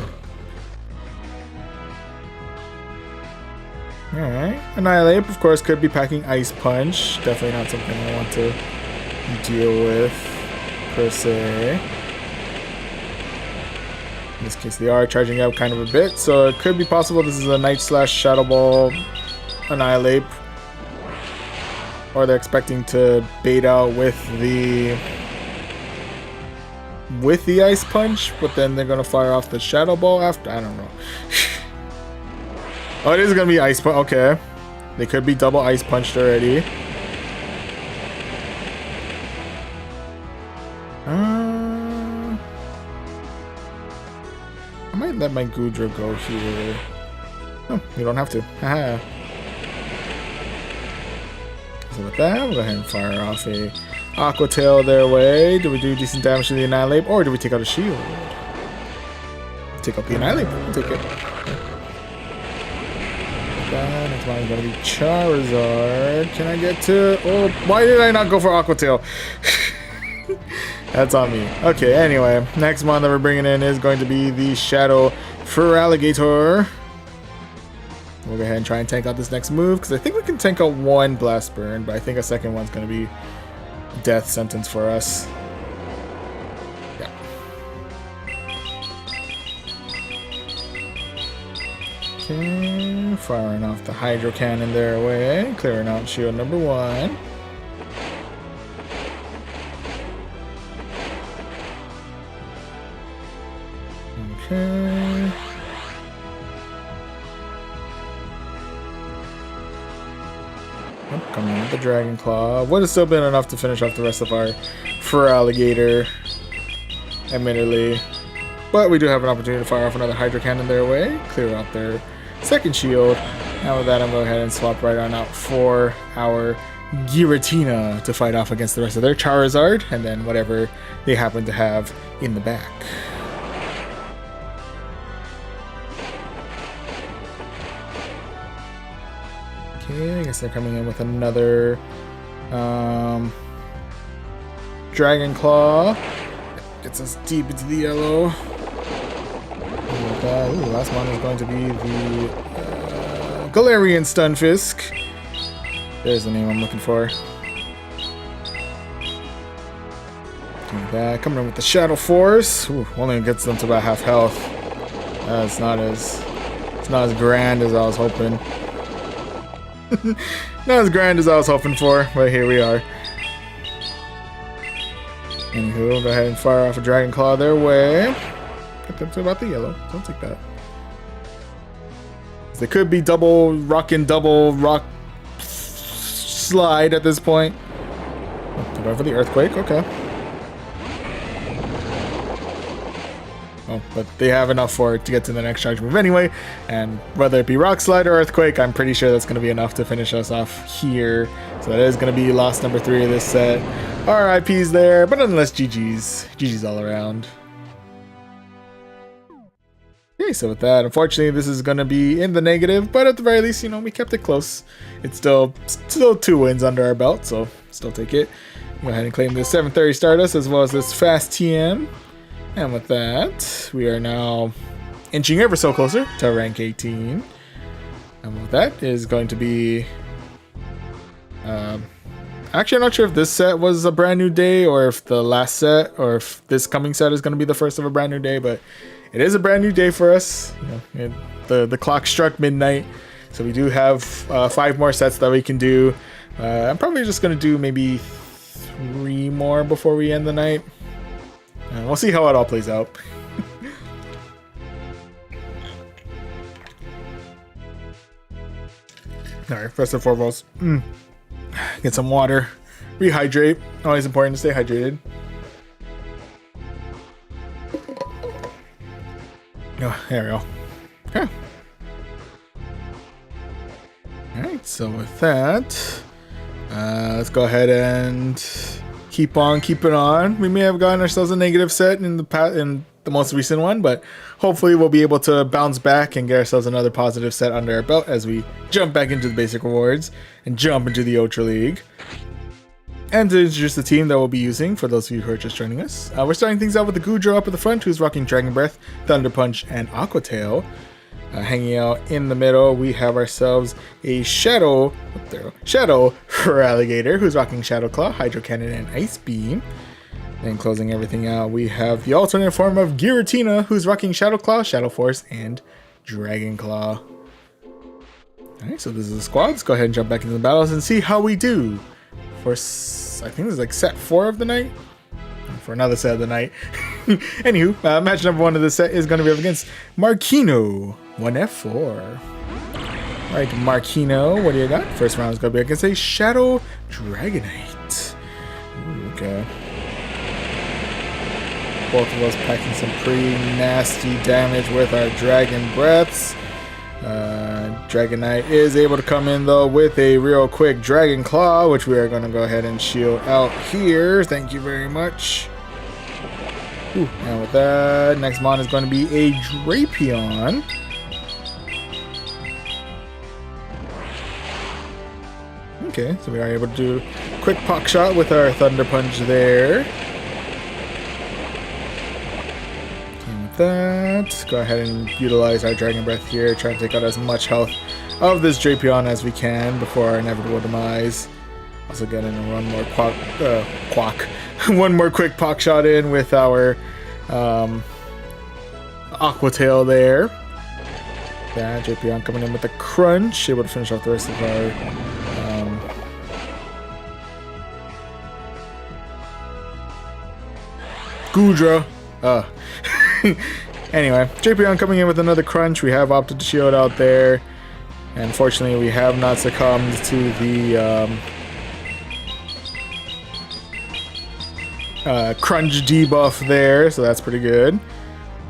Alright. Annihilate, of course, could be packing Ice Punch. Definitely not something I want to deal with, per se. In this case, they are charging out kind of a bit, so it could be possible this is a Night Slash Shadow Ball Annihilate. Or they're expecting to bait out with the Ice Punch, but then they're gonna fire off the Shadow Ball after. I don't know. Oh, it is gonna be Ice Punch. Okay, they could be double Ice Punched already. I might let my Goodra go here. Oh, you don't have to. Haha. So with that, we'll go ahead and fire off a Aqua Tail their way. Do we do decent damage to the Annihilate, or do we take out a shield? Take out the Annihilate. We'll take it. Next one is going to be Charizard. Can I get to... Oh, why did I not go for Aqua Tail? That's on me. Okay, anyway. Next one that we're bringing in is going to be the Shadow Feraligatr. We'll go ahead and try and tank out this next move, because I think we can tank out one Blast Burn, but I think a second one's going to be death sentence for us. Yeah. Okay, firing off the Hydro Cannon their way, clearing out shield number 1. Okay. Coming in with the Dragon Claw. Would have still been enough to finish off the rest of our Feraligatr, admittedly. But we do have an opportunity to fire off another Hydro Cannon their way, clear out their second shield. And with that, I'm going to go ahead and swap right on out for our Giratina to fight off against the rest of their Charizard, and then whatever they happen to have in the back. Okay, I guess they're coming in with another Dragon Claw. Gets us deep into the yellow. Ooh, last one is going to be the Galarian Stunfisk. There's the name I'm looking for. That coming in with the Shadow Force. Ooh, only gets them to about half health. It's not as grand as I was hoping. Not as grand as I was hoping for, but here we are. Anywho, we'll go ahead and fire off a Dragon Claw their way. Get them to about the yellow. Don't take that. They could be double rock slide at this point. Oh, go for the Earthquake. Okay. Oh, but they have enough for it to get to the next charge move anyway, and whether it be Rock Slide or Earthquake, I'm pretty sure that's going to be enough to finish us off here. So that is going to be loss number 3 of this set. RIPs there, but nonetheless, GG's. GG's all around. Okay, so with that, unfortunately, this is going to be in the negative, but at the very least, you know, we kept it close. It's still 2 wins under our belt, so still take it. Go ahead and claim this 730 Stardust as well as this Fast TM. And with that, we are now inching ever so closer to rank 18. And with that is going to be... actually, I'm not sure if this set was a brand new day or if the last set or if this coming set is going to be the first of a brand new day, but it is a brand new day for us. You know, the clock struck midnight, so we do have 5 more sets that we can do. I'm probably just going to do maybe 3 more before we end the night. We'll see how it all plays out. Alright, first and foremost, get some water. Rehydrate. Always important to stay hydrated. Oh, there we go. Okay. Alright, so with that, let's go ahead and keep on keeping on. We may have gotten ourselves a negative set in the most recent one, but hopefully we'll be able to bounce back and get ourselves another positive set under our belt as we jump back into the basic rewards and jump into the Ultra League. And to introduce the team that we'll be using for those of you who are just joining us, we're starting things out with the Goodra up at the front, who's rocking Dragon Breath, Thunder Punch, and Aqua Tail. Hanging out in the middle, we have ourselves a Shadow for Alligator, who's rocking Shadow Claw, Hydro Cannon, and Ice Beam. And closing everything out, we have the alternate form of Giratina, who's rocking Shadow Claw, Shadow Force, and Dragon Claw. Alright, so this is the squad. Let's go ahead and jump back into the battles and see how we do. For, I think this is like set 4 of the night. For another set of the night. Anywho, match number 1 of this set is going to be up against Marquino, 1F4. Alright, Marquino, what do you got? First round is going to be against a Shadow Dragonite. Ooh, okay. Both of us packing some pretty nasty damage with our Dragon Breaths. Dragonite is able to come in though with a real quick Dragon Claw, which we are going to go ahead and shield out here. Thank you very much. Ooh, and with that, next mon is going to be a Drapion. Okay, so we are able to do a quick Pock Shot with our Thunder Punch there. That. Go ahead and utilize our Dragon Breath here, try to take out as much health of this Drapion as we can before our inevitable demise. Also getting one more one more quick Pock Shot in with our Aqua Tail there. That Drapion coming in with a Crunch, able to finish off the rest of our Goodra. Anyway, Drapion coming in with another Crunch. We have opted to shield out there. And unfortunately, we have not succumbed to the Crunch debuff there, so that's pretty good.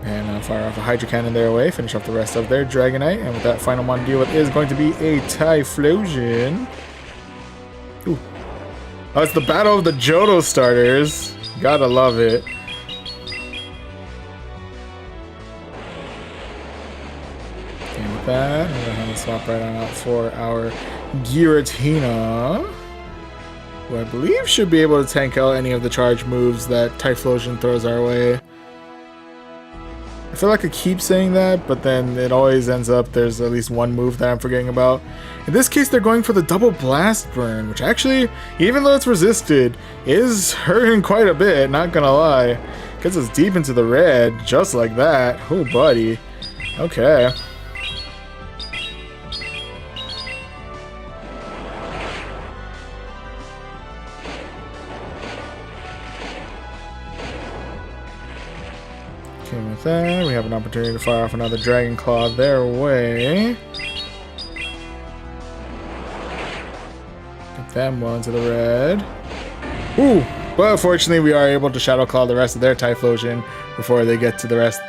And fire off a Hydro Cannon their way, finish off the rest of their Dragonite. And with that, final one to deal with is going to be a Typhlosion. Ooh. Oh, it's the battle of the Johto starters. Gotta love it. That. I'm gonna have to swap right on out for our Giratina, who I believe should be able to tank out any of the charge moves that Typhlosion throws our way. I feel like I keep saying that, but then it always ends up there's at least one move that I'm forgetting about. In this case, they're going for the double blast burn, which actually, even though it's resisted, is hurting quite a bit, not gonna lie. Gets us deep into the red, just like that. Oh, buddy. Okay. With that, we have an opportunity to fire off another Dragon Claw their way. Get them well into the red. Ooh! But fortunately, we are able to Shadow Claw the rest of their Typhlosion before they get to the rest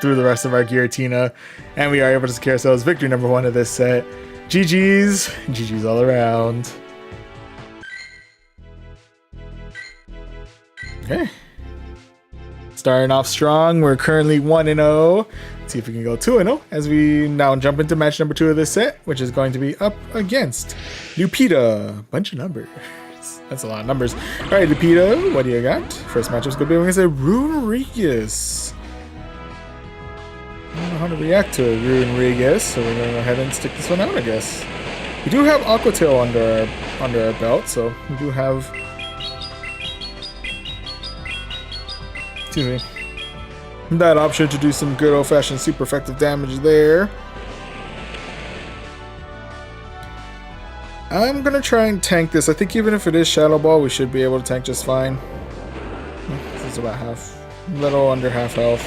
of our Giratina, and we are able to secure ourselves victory number 1 of this set. GG's, GG's all around. Okay. Starting off strong, we're currently 1-0. Let's see if we can go 2-0 as we now jump into match number 2 of this set, which is going to be up against Lupita. Bunch of numbers. That's a lot of numbers. Alright, Lupita, what do you got? First matchup's going to be against a Runerigus. I don't know how to react to a Runerigus, so we're going to go ahead and stick this one out, I guess. We do have Aqua Tail under our belt, so we do have... Excuse me. That option to do some good old-fashioned super effective damage there. I'm gonna try and tank this. I think even if it is Shadow Ball, we should be able to tank just fine. This is about half, a little under half health.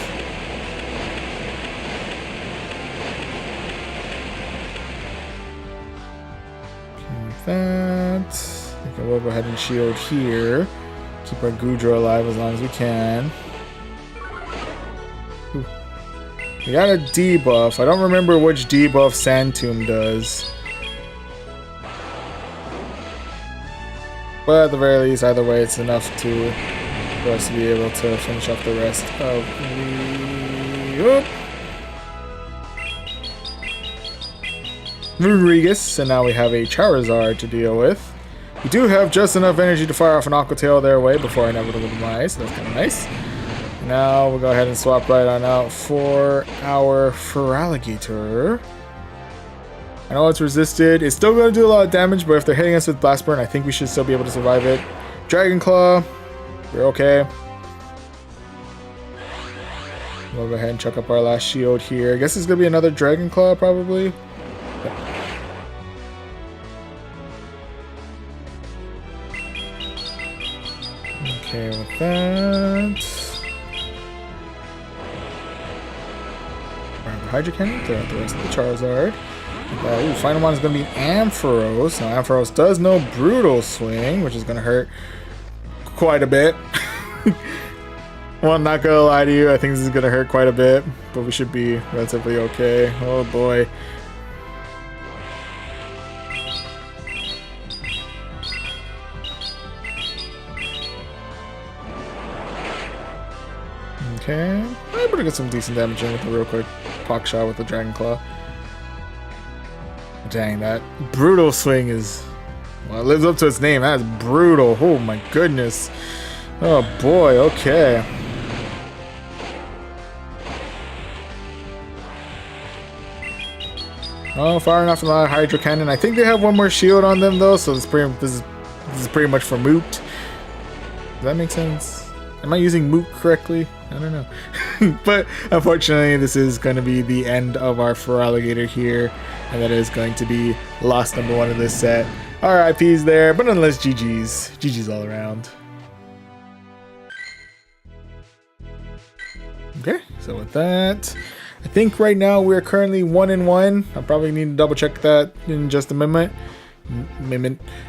Like that. I think I will go ahead and shield here. Keep our Goodra alive as long as we can. Ooh. We got a debuff. I don't remember which debuff Sandtomb does. But at the very least, either way, it's enough for us to be able to finish off the rest of the... Runerigus, and now we have a Charizard to deal with. We do have just enough energy to fire off an Aqua Tail their way before our inevitable demise, so that's kind of nice. Now we'll go ahead and swap right on out for our Feraligatr. I know it's resisted. It's still going to do a lot of damage, but if they're hitting us with Blast Burn, I think we should still be able to survive it. Dragon Claw, we're okay. We'll go ahead and chuck up our last shield here. I guess it's going to be another Dragon Claw, probably. Okay, with that. Grab the Hydro Cannon, throw out the rest of the Charizard. Ooh, final one is going to be Ampharos. Now, Ampharos does know Brutal Swing, which is going to hurt quite a bit. Well, I'm not going to lie to you, I think this is going to hurt quite a bit, but we should be relatively okay. Oh boy. Okay, I'm able to get some decent damage in with a real quick Pock Shot with the Dragon Claw. Dang, that Brutal Swing is... well, it lives up to its name. That is brutal. Oh my goodness. Oh boy, okay. Oh, firing off a lot of Hydro Cannon. I think they have one more shield on them though, so this is pretty much for moot. Does that make sense? Am I using moot correctly? I don't know. But unfortunately, this is going to be the end of our Feraligatr here, and that is going to be loss number 1 of this set. RIPs there, but nonetheless, GG's. GG's all around. Okay, so with that, I think right now we're currently 1-1. I'll probably need to double check that in just a moment.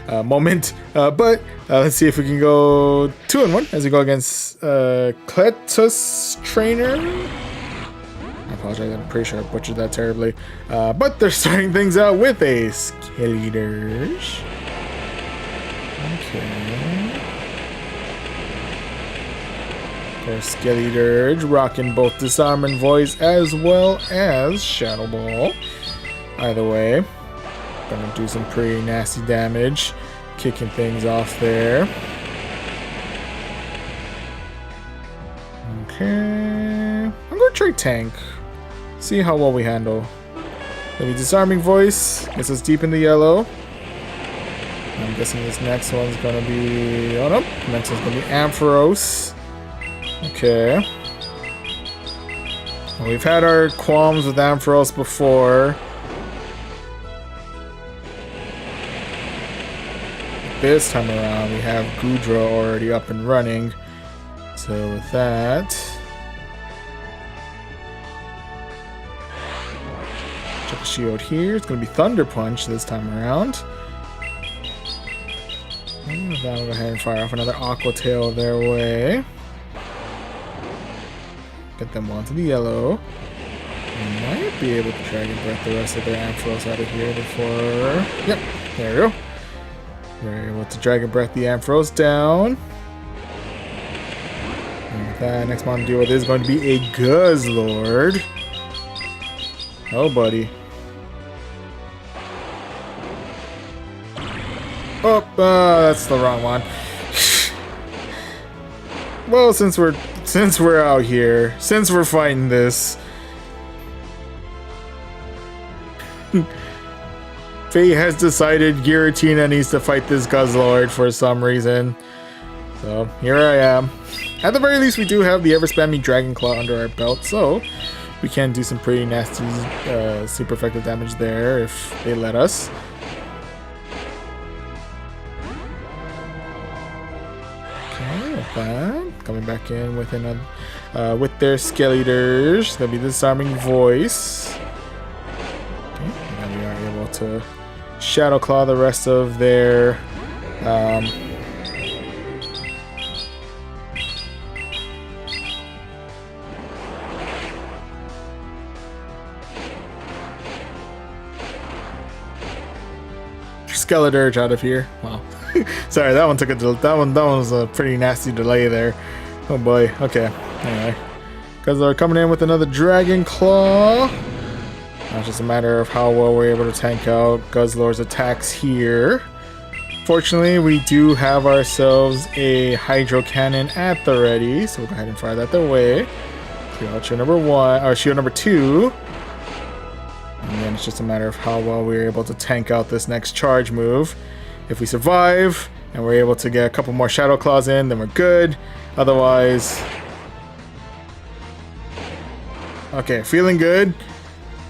But let's see if we can go 2-1 as we go against Cletus Trainer. I apologize, I'm pretty sure I butchered that terribly. But they're starting things out with a Skeledirge. Okay. Of course, Skeledirge rocking both Disarm and Voice as well as Shadow Ball. Either way, gonna do some pretty nasty damage, kicking things off there. Okay, I'm gonna try Tank, see how well we handle. Maybe Disarming Voice gets us deep in the yellow. I'm guessing this next one's gonna be... oh no, next one's gonna be Ampharos. Okay. Well, we've had our qualms with Ampharos before. This time around, we have Goodra already up and running. So with that, check the shield here. It's going to be Thunder Punch this time around. And then we'll go ahead and fire off another Aqua Tail their way. Get them onto the yellow. We might be able to Dragon Breath the rest of their Ampharos out of here before... yep, there we go. We're able to Dragon Breath the Ampharos down. And with that, next one to deal with is going to be a Guzzlord. Oh, buddy. Oh, that's the wrong one. Well, since we're out here, since we're fighting this, Fate has decided Giratina needs to fight this Guzzlord for some reason. So here I am. At the very least, we do have the ever spammy Dragon Claw under our belt, so we can do some pretty nasty, super effective damage there if they let us. Okay, with that, coming back in with another, with their Skeledirge. It's gonna be the Disarming Voice. Okay, and then we are able to Shadow Claw the rest of their Skeledirge out of here. Wow. Sorry, that one took that one was a pretty nasty delay there. Oh boy. Okay. Anyway, because they're coming in with another Dragon Claw. Now it's just a matter of how well we're able to tank out Guzzlord's attacks here. Fortunately, we do have ourselves a Hydro Cannon at the ready, so we'll go ahead and fire that their way. Clear out shield number 1, or shield number 2. And then it's just a matter of how well we're able to tank out this next charge move. If we survive and we're able to get a couple more Shadow Claws in, then we're good. Otherwise... Okay, feeling good.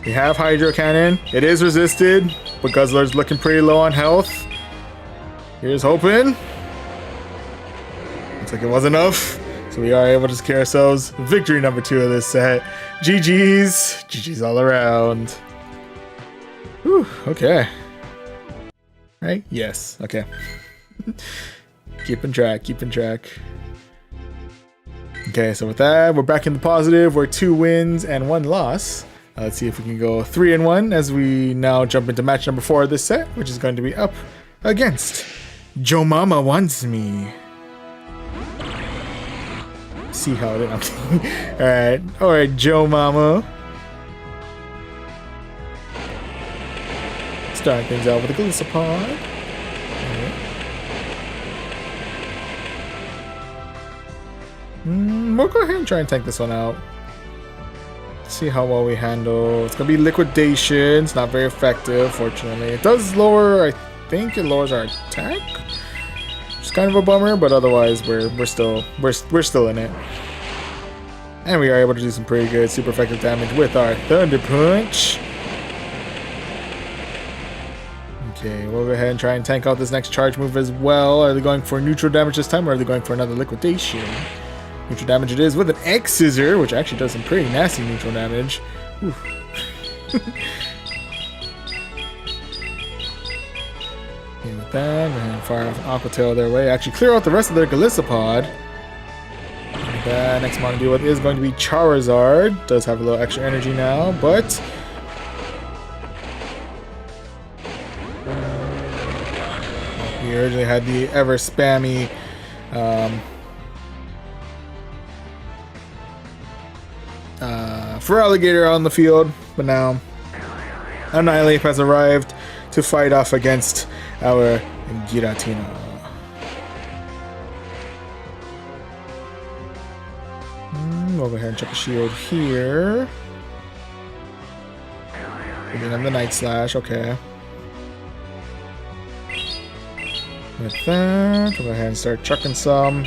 We have Hydro Cannon. It is resisted, but Guzzler's looking pretty low on health. Here's hoping. Looks like it was enough. So we are able to secure ourselves victory number 2 of this set. GG's. GG's all around. Whew, okay. Right? Yes. Okay. Keeping track. Okay, so with that, we're back in the positive. We're 2 wins and 1 loss. Let's see if we can go 3-1 as we now jump into match number 4 of this set, which is going to be up against Joe Mama Wants Me. See how it is. Alright, Joe Mama. Starting things out with a Glisapod. We'll go ahead and try and tank this one out. See how well we handle. It's gonna be liquidation. It's not very effective, fortunately. It does lower, I think it lowers our attack. It's kind of a bummer, but otherwise we're still in it. And we are able to do some pretty good super effective damage with our Thunder Punch. Okay, we'll go ahead and try and tank out this next charge move as well. Are they going for neutral damage this time, or are they going for another liquidation? Neutral damage it is with an X Scissor, which actually does some pretty nasty neutral damage. Okay, with that, we're going to fire off an Aqua Tail their way. Actually, clear out the rest of their Glisapod. And that next mon to deal with is going to be Charizard. Does have a little extra energy now, but we originally had the ever spammy Feraligatr on the field, but now Annihilape has arrived to fight off against our Giratina. We'll go ahead and check a shield here. Giving him the Night Slash, okay. With that, we'll go ahead and start chucking some.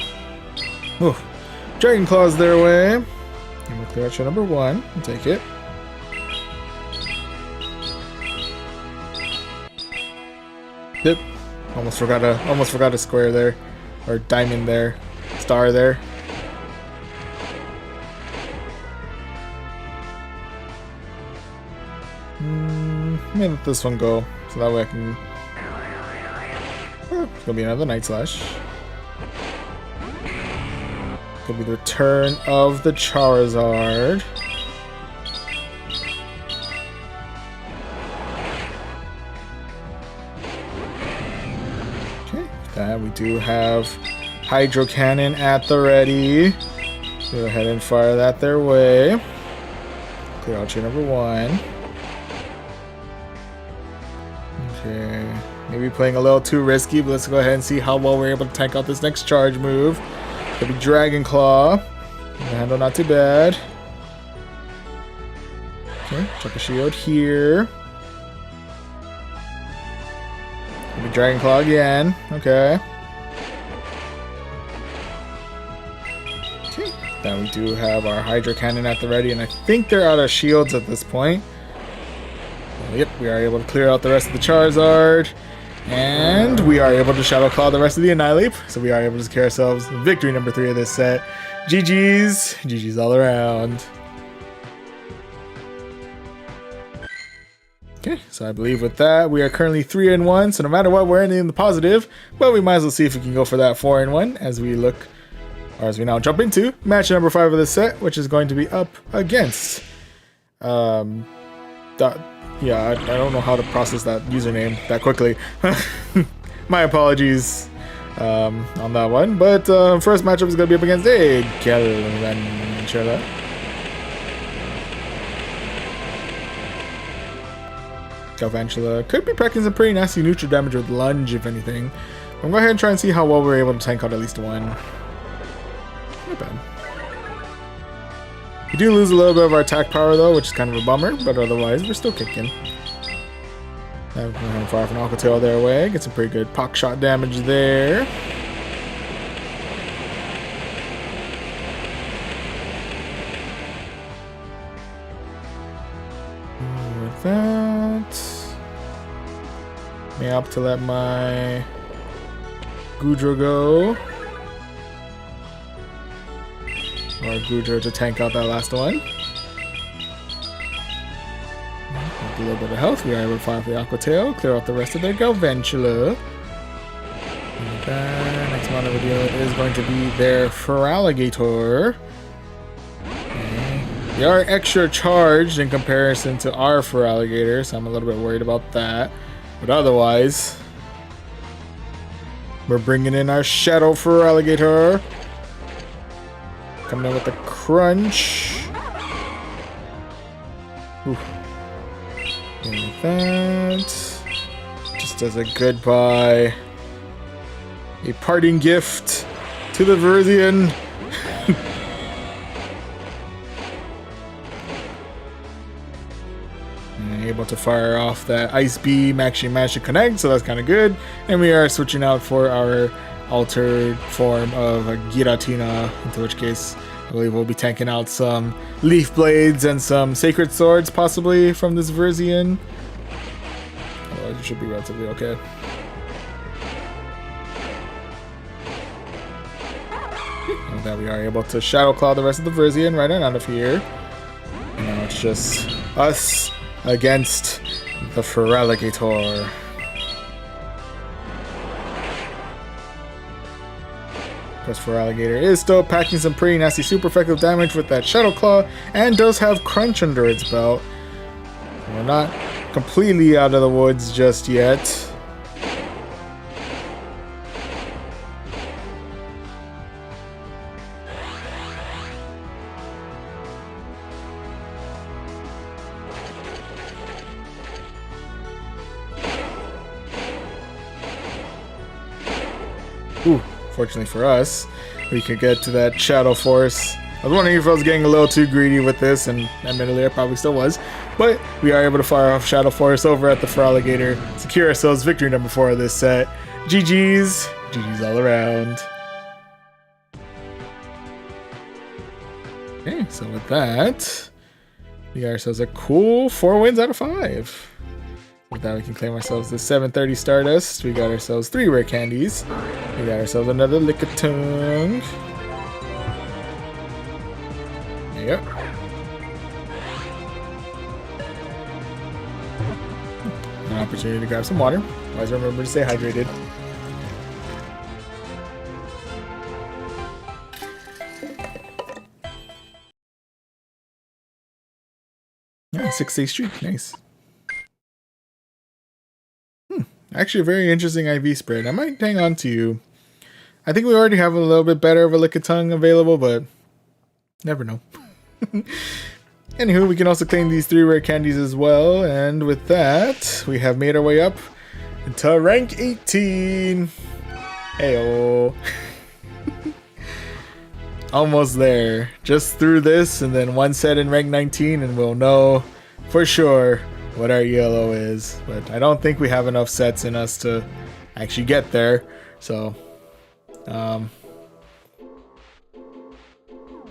Ooh, Dragon Claws their way. And we'll clear out show number 1 and take it. Yep. Almost forgot a square there. Or diamond there. Star there. Let me let this one go. So that way I can... Oh, it's gonna be another Night Slash. Could be the return of the Charizard. Okay, with that we do have Hydro Cannon at the ready. Go ahead and fire that their way. Clear out your number 1. Okay, maybe playing a little too risky, but let's go ahead and see how well we're able to tank out this next charge move. Could be Dragon Claw. The handle not too bad. Okay, chuck a shield here. Could be Dragon Claw again. Okay. Okay. Then we do have our Hydro Cannon at the ready, and I think they're out of shields at this point. Yep, we are able to clear out the rest of the Charizard. And we are able to Shadow Claw the rest of the Annihilape. So we are able to secure ourselves victory number 3 of this set. GG's. GG's all around. Okay, so I believe with that, we are currently 3-1. So no matter what, we're ending in the positive. But we might as well see if we can go for that 4-1 as we look, or as we now jump into match number 5 of this set, which is going to be up against... Yeah, I don't know how to process that username that quickly. My apologies on that one. But first matchup is going to be up against a Galvantula. Galvantula could be packing some pretty nasty neutral damage with Lunge, if anything. I'm going to go ahead and try and see how well we're able to tank out at least 1. Not bad. We do lose a little bit of our attack power though, which is kind of a bummer, but otherwise we're still kicking. We're going to fire off an Aqua Tail their way. Get some pretty good pock shot damage there. With that, may opt to let my Goodra go. Or Goodra to tank out that last one. With a little bit of health, we are able to fire off the Aqua Tail, clear out the rest of their Galvantula. And then next model we're dealing with is going to be their Feraligatr. They are extra charged in comparison to our Feraligatr, so I'm a little bit worried about that. But otherwise, we're bringing in our Shadow Feraligatr. Coming in with the crunch. Ooh. And that. Just as a goodbye. A parting gift to the Virizion. Able to fire off that Ice Beam, actually managed to connect, so that's kind of good. And we are switching out for our altered form of a Giratina, into which case I believe we'll be tanking out some Leaf Blades and some Sacred Swords possibly from this Virizion. Otherwise it should be relatively okay. And with that we are able to Shadow Claw the rest of the Virizion right on out of here. And now it's just us against the Feraligatr. Because Feraligatr is still packing some pretty nasty super effective damage with that Shadow Claw and does have Crunch under its belt. We're not completely out of the woods just yet. Ooh, fortunately for us, we could get to that Shadow Force. I was wondering if I was getting a little too greedy with this, and admittedly I probably still was. But we are able to fire off Shadow Force over at the Feraligatr, secure ourselves victory number 4 of this set. GG's. GG's all around. Okay, so with that, we got ourselves a cool 4 wins out of 5. With that, we can claim ourselves the 730 Stardust. We got ourselves 3 rare candies. We got ourselves another Lickitung. There you go. An opportunity to grab some water. Always remember to stay hydrated. Yeah, 6-day streak. Nice. Actually, a very interesting IV spread. I might hang on to you. I think we already have a little bit better of a Lickitung available, but never know. Anywho, we can also claim these 3 rare candies as well. And with that, we have made our way up to rank 18. Heyo. Almost there. Just through this and then 1 set in rank 19 and we'll know for sure what our yellow is, but I don't think we have enough sets in us to actually get there. So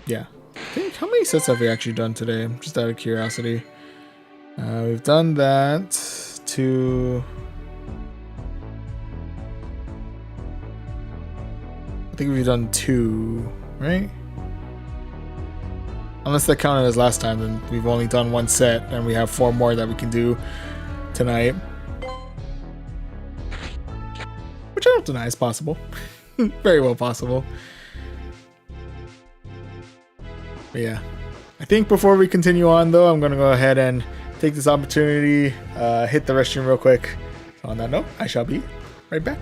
yeah, I think, how many sets have we actually done today? Just out of curiosity. We've done that to, I think we've done 2, right? Unless that counted as last time, then we've only done 1 set, and we have 4 more that we can do tonight. Which I don't deny is possible. Very well possible. But yeah. I think before we continue on, though, I'm going to go ahead and take this opportunity, hit the restroom real quick. So on that note, I shall be right back.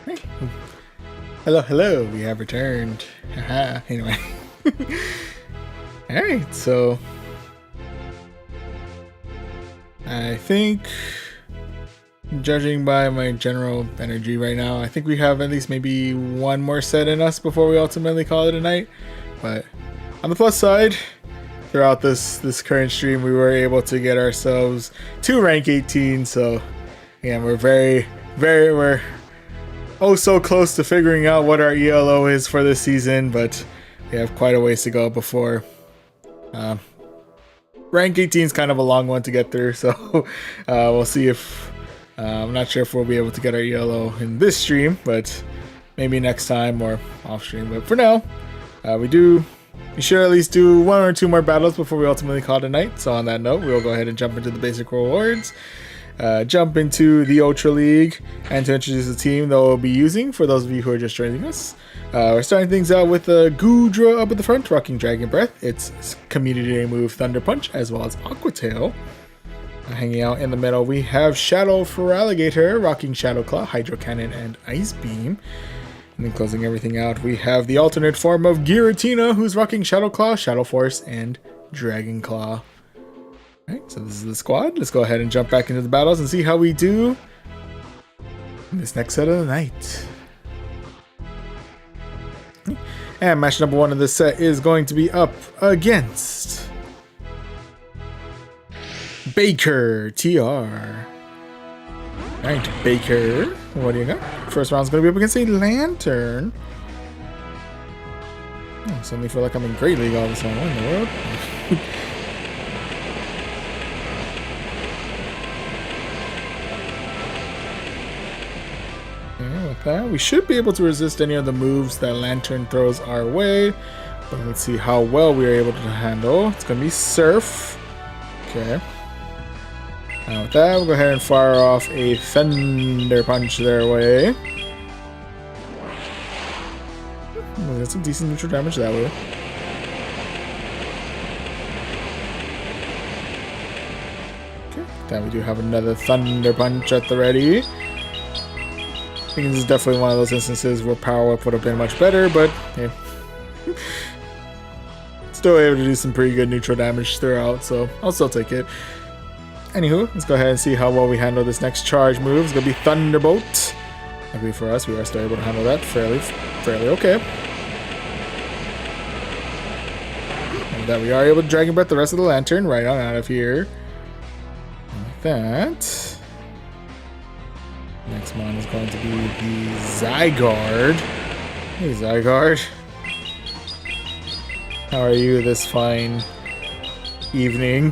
Hey. Hello, hello. We have returned. Haha. Anyway. Alright, so I think, judging by my general energy right now, I think we have at least maybe one more set in us before we ultimately call it a night. But on the plus side, throughout this current stream, we were able to get ourselves to rank 18. So yeah, we're we're oh so close to figuring out what our ELO is for this season, but we have quite a ways to go before. Rank 18 is kind of a long one to get through, so we'll see if I'm not sure if we'll be able to get our ELO in this stream, but maybe next time or off stream. But for now, we should at least do 1 or 2 more battles before we ultimately call it a night. So on that note, we'll go ahead and jump into the basic rewards, jump into the Ultra League, and to introduce the team that we'll be using for those of you who are just joining us. We're starting things out with Goodra up at the front, rocking Dragon Breath. It's Community Day move Thunder Punch, as well as Aqua Tail. Hanging out in the middle, we have Shadow Feraligatr, rocking Shadow Claw, Hydro Cannon, and Ice Beam. And then closing everything out, we have the alternate form of Giratina, who's rocking Shadow Claw, Shadow Force, and Dragon Claw. Alright, so this is the squad. Let's go ahead and jump back into the battles and see how we do in this next set of the night. And match number 1 of this set is going to be up against Baker TR. Alright, Baker, what do you got? First round's going to be up against a Lantern. Oh, suddenly feel like I'm in Great League all of a sudden. What in the world? With that, we should be able to resist any of the moves that Lantern throws our way. But let's see how well we are able to handle. It's going to be Surf. Okay. Now with that, we'll go ahead and fire off a Thunder Punch their way. Oh, that's some decent neutral damage that way. Okay. Then we do have another Thunder Punch at the ready. I think this is definitely one of those instances where Power Up would have been much better, but yeah. Still able to do some pretty good neutral damage throughout, so I'll still take it. Anywho, let's go ahead and see how well we handle this next charge move. It's going to be Thunderbolt. Luckily for us, we are still able to handle that fairly okay. And with that, we are able to Dragon Breath the rest of the Lantern right on out of here. And with that, next one is going to be the Zygarde. Hey, Zygarde. How are you this fine evening?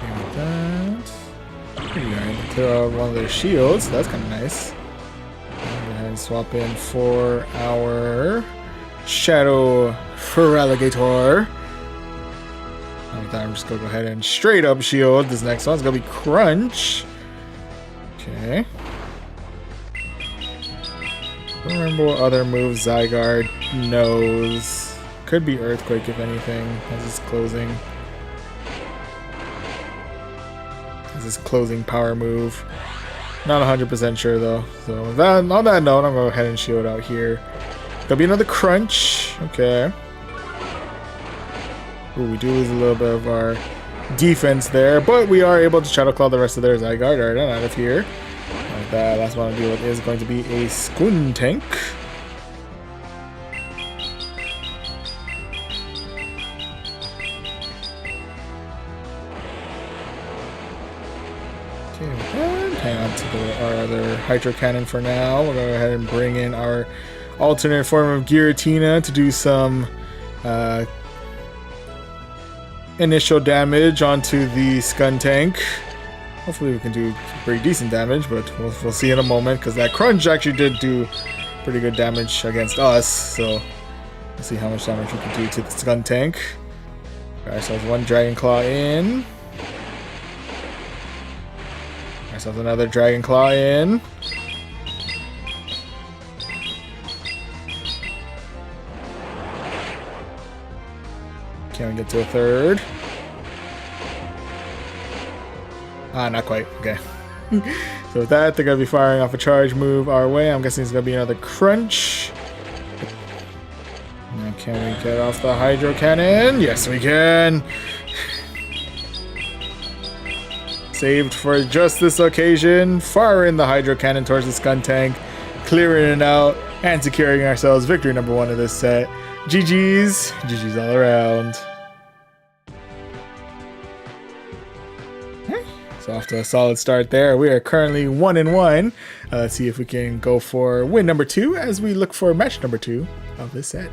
And that. We are able to throw one of their shields. That's kind of nice. And swap in for our Shadow Feraligatr. With that, I'm just gonna go ahead and straight up shield. This next one's gonna be Crunch. Okay. Don't remember what other moves Zygarde knows. Could be Earthquake if anything, as it's closing. As its closing power move. Not 100% sure though. So on that note, I'm gonna go ahead and shield out here. There'll be another Crunch. Okay. Ooh, we do lose a little bit of our defense there, but we are able to Shadow Claw the rest of their Zygarde right out of here. Like that, last one to deal with is going to be a Skuntank. Hang on to our other Hydro Cannon for now. We'll go ahead and bring in our alternate form of Giratina to do some initial damage onto the Skuntank. Hopefully we can do pretty decent damage, but we'll see in a moment, because that Crunch actually did do pretty good damage against us, so we'll see how much damage we can do to the Skuntank. Got ourselves one Dragon Claw in. Ourselves another Dragon Claw in. Can we get to a third? Ah, not quite. Okay. So with that, they're going to be firing off a charge move our way. I'm guessing it's going to be another crunch. Now, can we get off the hydro cannon? Yes, we can. Saved for just this occasion. Firing the hydro cannon towards the Scun tank. Clearing it out and securing ourselves victory number 1 of this set. GG's. GG's all around. So off to a solid start there. We are currently 1-1. Let's see if we can go for win number 2 as we look for match number 2 of this set.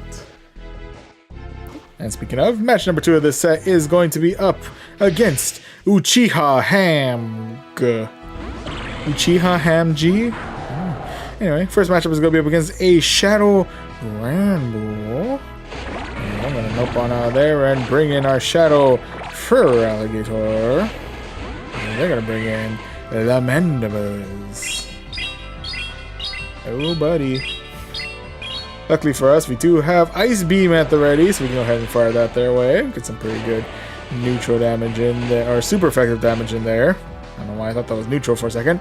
And speaking of, match number 2 of this set is going to be up against Uchiha Hamg. Uchiha Hamg? Anyway, first matchup is going to be up against a Shadow Granbull. I'm going to nope on out there and bring in our Shadow Fur Alligator. And they're going to bring in the Mandibles. Oh, buddy. Luckily for us, we do have Ice Beam at the ready, so we can go ahead and fire that their way. Get some pretty good neutral damage in there, or super effective damage in there. I don't know why I thought that was neutral for a second.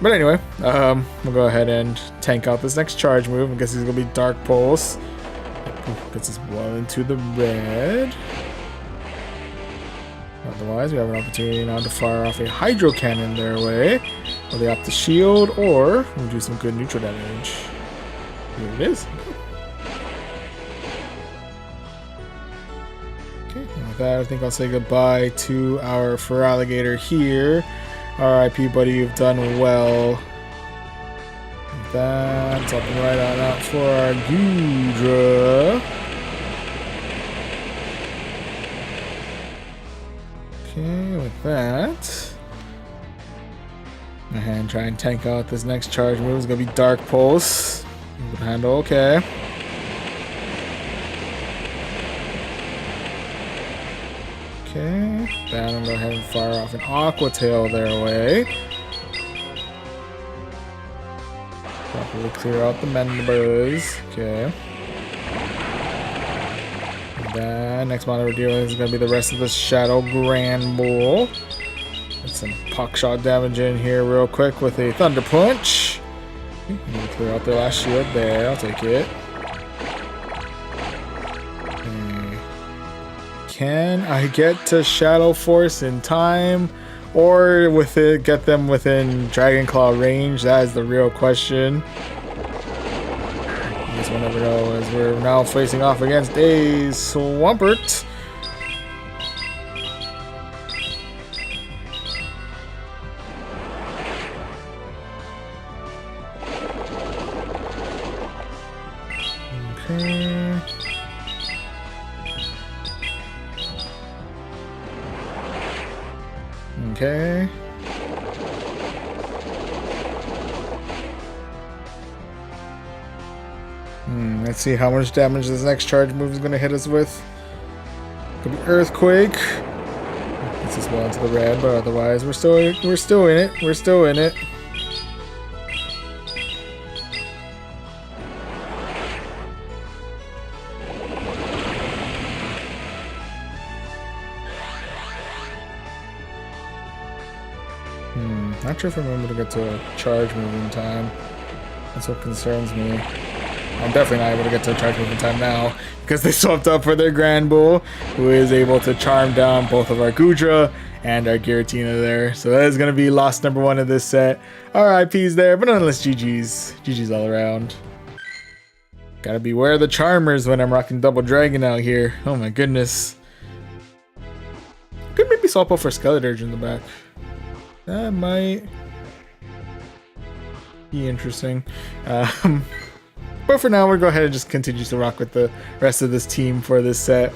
But anyway, we'll go ahead and tank out this next charge move. I guess he's going to be Dark Pulse. Gets us well into the red. Otherwise, we have an opportunity now to fire off a Hydro Cannon their way. Will they opt to shield, or we'll do some good neutral damage. Here it is. Okay, and with that, I think I'll say goodbye to our Feraligatr here. RIP, buddy, you've done well. With that, up and right on out for our Gudra. Okay, with that, go ahead and try and tank out this next charge move. It's going to be Dark Pulse. Good handle, okay. Okay, then I'm going to go ahead and fire off an Aqua Tail their way. Properly clear out the members. Okay. And then next model we're dealing with is going to be the rest of the Shadow Granbull. Get some Pock Shot damage in here real quick with a Thunder Punch. Okay, I'm going to clear out their last shield there. I'll take it. Can I get to Shadow Force in time, or with it get them within Dragon Claw range? That is the real question. I guess we'll never know, as we're now facing off against a Swampert. Okay. Okay. Let's see how much damage this next charge move is going to hit us with. Could be Earthquake. Gets us well into the red, but otherwise we're still in it. We're still in it. Not sure if I'm able to get to a charge move in time. That's what concerns me. I'm definitely not able to get to a charge move in time now because they swapped up for their Granbull, who is able to charm down both of our Gudra and our Giratina there. So that is going to be loss number 1 of this set. RIPs there, but nonetheless GG's. GG's all around. Gotta beware the Charmers when I'm rocking Double Dragon out here. Oh my goodness. Could maybe swap out for Skeledirge in the back. That might be interesting. But for now, we'll go ahead and just continue to rock with the rest of this team for this set.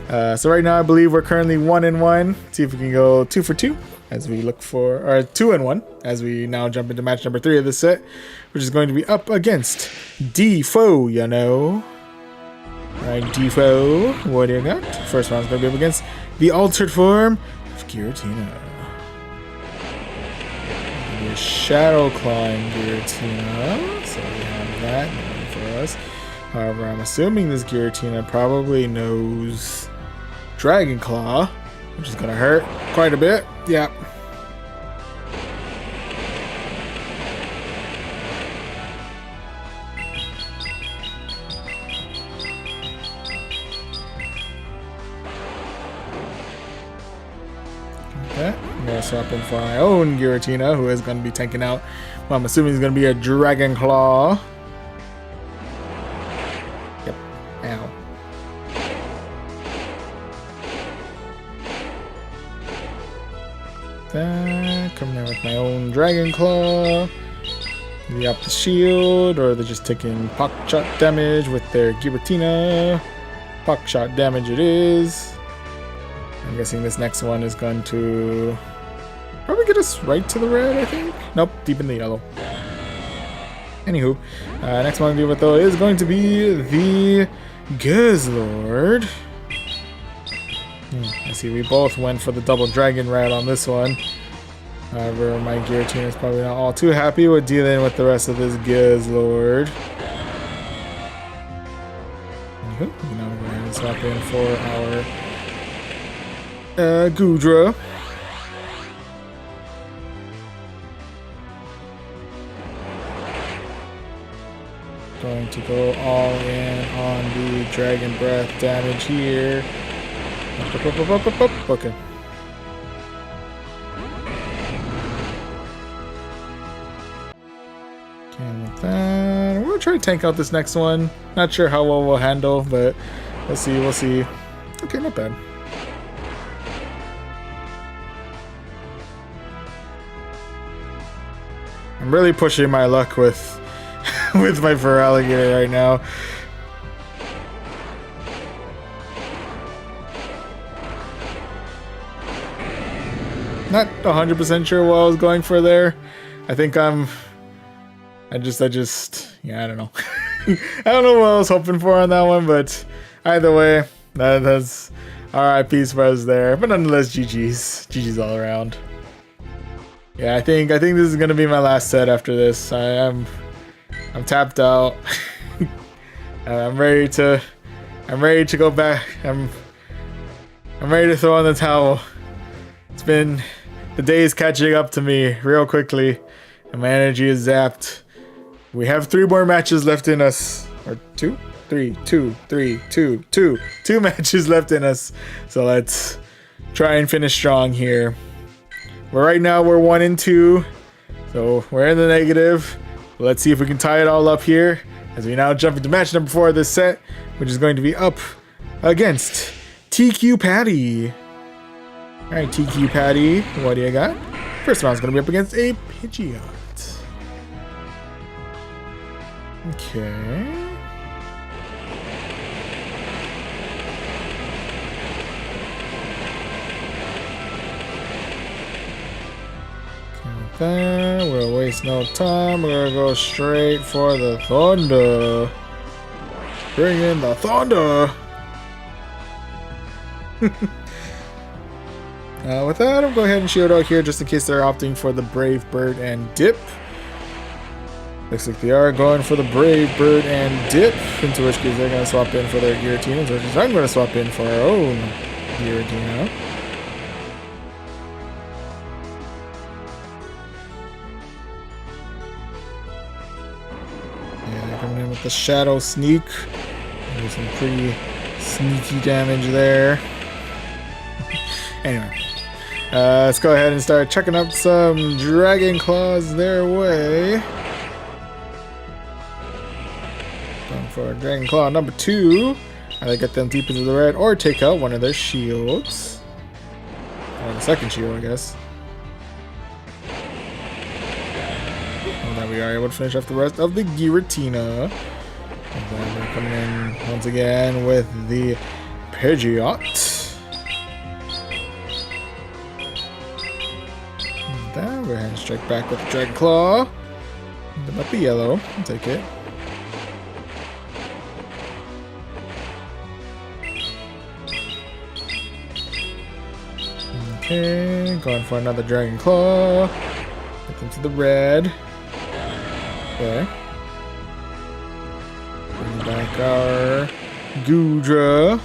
So right now, I believe we're currently 1-1. See if we can go 2 for 2 as we look for, or 2-1 as we now jump into match number 3 of this set, which is going to be up against D-Foe, you know. Alright, D-Foe, what do you got? First round's going to be up against the altered form of Giratina. Shadow Clawing Giratina, so we have that going for us. However, I'm assuming this Giratina probably knows Dragon Claw, which is gonna hurt quite a bit. Yeah. Okay, I'm gonna swap in for my own Giratina, who is gonna be tanking out. Well, I'm assuming he's gonna be a Dragon Claw. Yep. Ow. Coming in with my own Dragon Claw. They up the shield, or they're just taking pock shot damage with their Giratina. Pock shot damage it is. I'm guessing this next one is going to probably get us right to the red, I think. Nope, deep in the yellow. Anywho, next one I'm dealing with though is going to be the Guzzlord. I see we both went for the double dragon rat on this one. However, my Giratina is probably not all too happy with dealing with the rest of this Guzzlord. Now we're going to swap in for our Goodra. Going to go all in on the Dragon Breath damage here. Okay. With that, we're gonna try to tank out this next one. Not sure how well we'll handle, but we'll see. We'll see. Okay, not bad. I'm really pushing my luck with with my Feraligatr right now. Not 100% sure what I was going for there. I think I just, yeah, I don't know. I don't know what I was hoping for on that one, but either way, that's RIP Spurs there. But nonetheless, GG's all around. Yeah, I think this is gonna be my last set after this. I'm tapped out. I'm ready to go back. I'm ready to throw in the towel. It's been the days catching up to me real quickly, and my energy is zapped. We have 3 more matches left in us, or 2 matches left in us. So let's try and finish strong here. But right now we're 1-2, so we're in the negative. Let's see if we can tie it all up here as we now jump into match number 4 of this set, which is going to be up against TQ Patty. Alright, TQ Patty, what do you got? First round's going to be up against a Pidgeot. Okay. We'll waste no time. We're gonna go straight for the Thunder. Bring in the Thunder. With that, I'll go ahead and shield out here just in case they're opting for the Brave Bird and Dip. Looks like they are going for the Brave Bird and Dip, into which case they're going to swap in for their Giratina, which is I'm going to swap in for our own Giratina. Yeah, they're coming in with the Shadow Sneak. There's some pretty sneaky damage there. Anyway, let's go ahead and start checking up some Dragon Claws their way. Going for Dragon Claw number 2. Either get them deep into the red or take out one of their shields. Or the second shield, I guess. And then we are able to finish off the rest of the Giratina. And then we're coming in once again with the Pidgeot. We're going to strike back with the Dragon Claw. It might be yellow. I'll take it. Okay, going for another Dragon Claw. Get them to the red. Okay. Bring back our Goodra.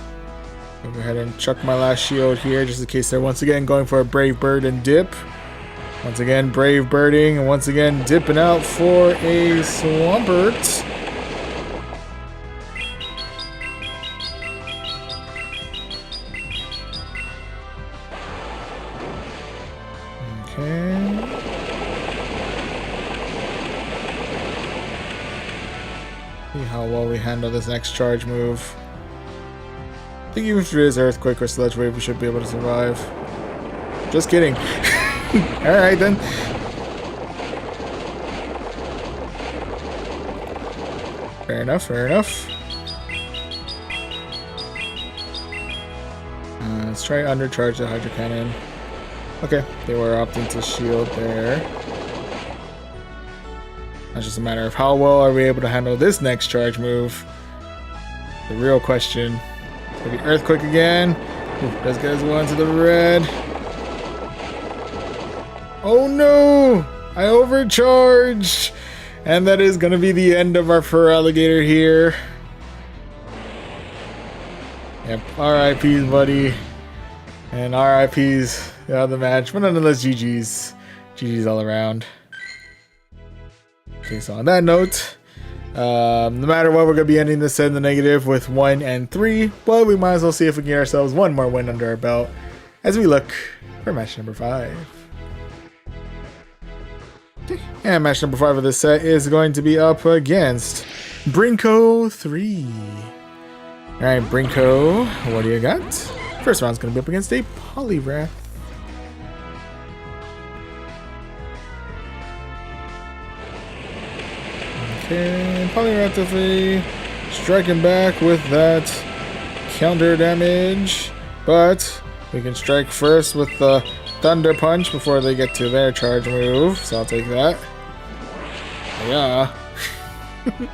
I'll go ahead and chuck my last shield here just in case they're once again going for a Brave Bird and dip. Once again, Brave Birding, and once again dipping out for a Swampert. Okay. See how well we handle this next charge move. I think even if there is Earthquake or Sludge Wave, we should be able to survive. Just kidding. Alright then. Fair enough, fair enough. Let's try undercharge the Hydro Cannon. Okay, they were opting to shield there. That's just a matter of how well are we able to handle this next charge move. The real question. It's gonna be Earthquake again. Ooh, those guys one to the red. Oh no! I overcharged! And that is gonna be the end of our fur alligator here. Yep, RIPs, buddy. And RIPs the other match, but nonetheless, GG's. GG's all around. Okay, so on that note, no matter what, we're gonna be ending this set in the negative with 1 and 3, but we might as well see if we can get ourselves one more win under our belt as we look for match number 5. Okay. And match number 5 of this set is going to be up against Brinko 3. Alright, Brinko, what do you got? First round's going to be up against a Poliwrath. Okay, Poliwrath to 3. Striking back with that counter damage. But we can strike first with the Thunder Punch before they get to their charge move, so I'll take that. Yeah. With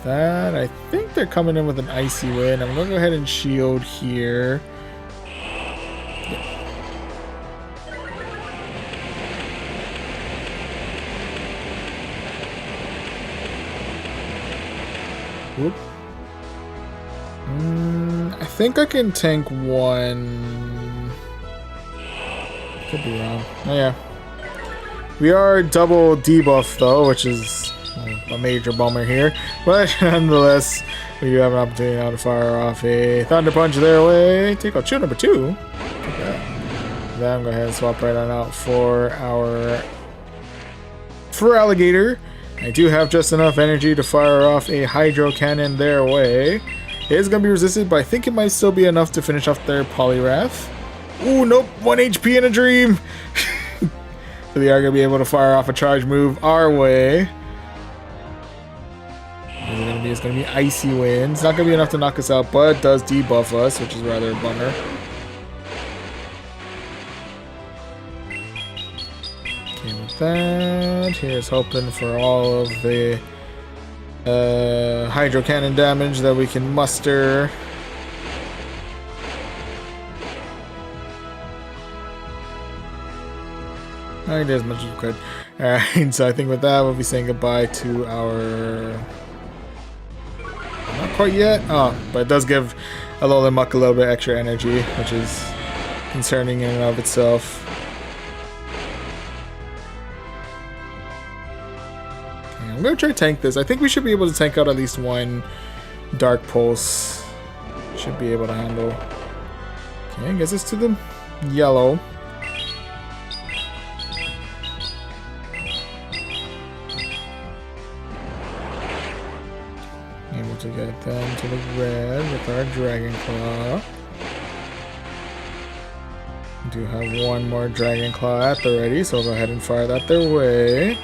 that, I think they're coming in with an Icy Wind. I'm gonna go ahead and shield here. Whoop. I think I can tank one. Could be wrong. Oh yeah. We are double debuff though, which is a major bummer here. But nonetheless, we do have an opportunity now to fire off a Thunder Punch their way. Take out shield number 2. Take that. Then I'm going to go ahead and swap right on out for our Fur Alligator. I do have just enough energy to fire off a Hydro Cannon their way. It is going to be resisted, but I think it might still be enough to finish off their Poliwrath. Ooh, nope. 1 HP in a dream. So they are going to be able to fire off a charge move our way. It's going to be Icy Wind. It's not going to be enough to knock us out, but it does debuff us, which is rather a bummer. Okay, with that, here's hoping for all of the Hydro Cannon damage that we can muster. I did as much as we could. Alright, so I think with that, we'll be saying goodbye to our... Not quite yet. Oh, but it does give Alolan Muck a little bit extra energy, which is concerning in and of itself. Okay, I'm going to try to tank this. I think we should be able to tank out at least one Dark Pulse. Should be able to handle. Okay, I guess it's to the yellow. Able to get them to the red with our Dragon Claw. We do have one more Dragon Claw at the ready, so we'll go ahead and fire that their way.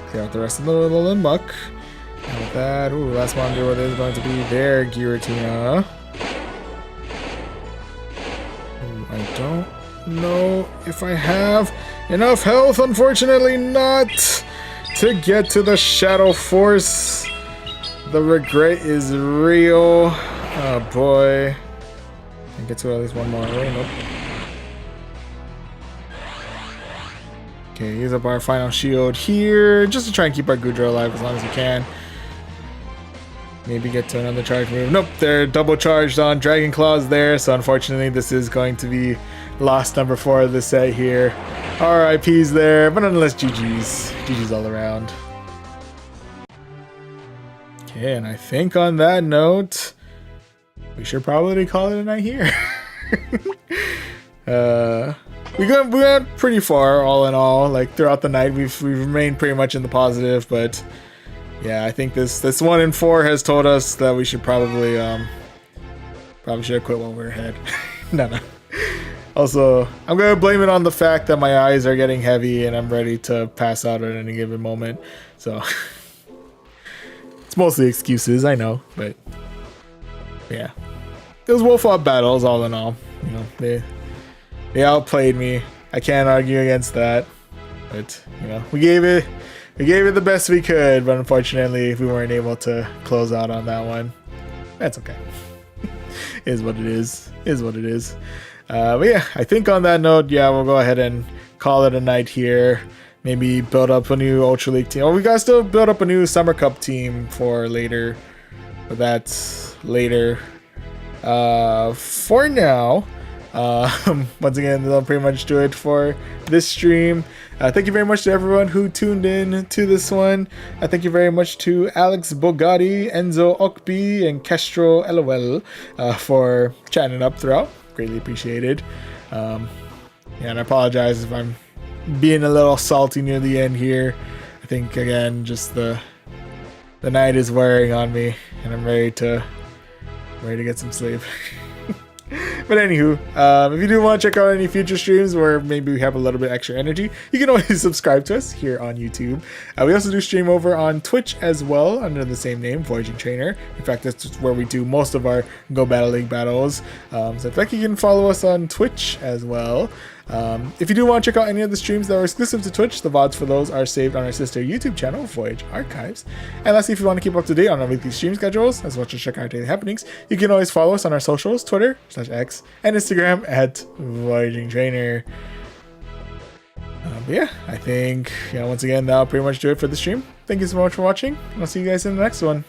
Clear out the rest of the Alolan Muck. And with that, ooh, last one is going to be their Giratina. Ooh, I don't know if I have enough health, unfortunately not. To get to the Shadow Force. The regret is real. Oh boy. Can get to at least one more. Oh, nope. Okay, use up our final shield here. Just to try and keep our Goodra alive as long as we can. maybe get to another charge move. Nope, they're double charged on Dragon Claws there, so unfortunately this is going to be lost number 4 of the set here. RIPs there, but nonetheless GG's. GG's all around. Okay, and I think on that note, we should probably call it a night here. We went pretty far all in all. Like throughout the night, we've remained pretty much in the positive, but yeah, I think this 1 in 4 has told us that we should probably should have quit while we were ahead. No. Also, I'm gonna blame it on the fact that my eyes are getting heavy and I'm ready to pass out at any given moment. So it's mostly excuses, I know, but yeah, it was well-fought battles all in all. You know, they outplayed me. I can't argue against that. But you know, we gave it the best we could, but unfortunately we weren't able to close out on that one. That's okay. Is what it is. Is what it is. But yeah, I think on that note, yeah, we'll go ahead and call it a night here. Maybe build up a new Ultra League team. Oh, we gotta still build up a new Summer Cup team for later. But that's later. For now, once again, that'll pretty much do it for this stream. Thank you very much to everyone who tuned in to this one. Thank you very much to Alex Bogatti, Enzo Okbi, and Kestro LOL for chatting up throughout. Greatly appreciated. Yeah, and I apologize if I'm being a little salty near the end here. I think again, just the night is wearing on me, and I'm ready to get some sleep. But anywho, if you do want to check out any future streams where maybe we have a little bit extra energy, you can always subscribe to us here on YouTube. We also do stream over on Twitch as well under the same name, Voyaging Trainer. In fact, that's where we do most of our Go Battle League battles. So in fact, you can follow us on Twitch as well. If you do want to check out any of the streams that are exclusive to Twitch, the VODs for those are saved on our sister YouTube channel, Voyage Archives. And lastly, if you want to keep up to date on our weekly stream schedules, as well as check out our daily happenings, you can always follow us on our socials, Twitter/X, and Instagram at Voyaging Trainer. But yeah, I think once again that'll pretty much do it for the stream. Thank you so much for watching, and I'll see you guys in the next one.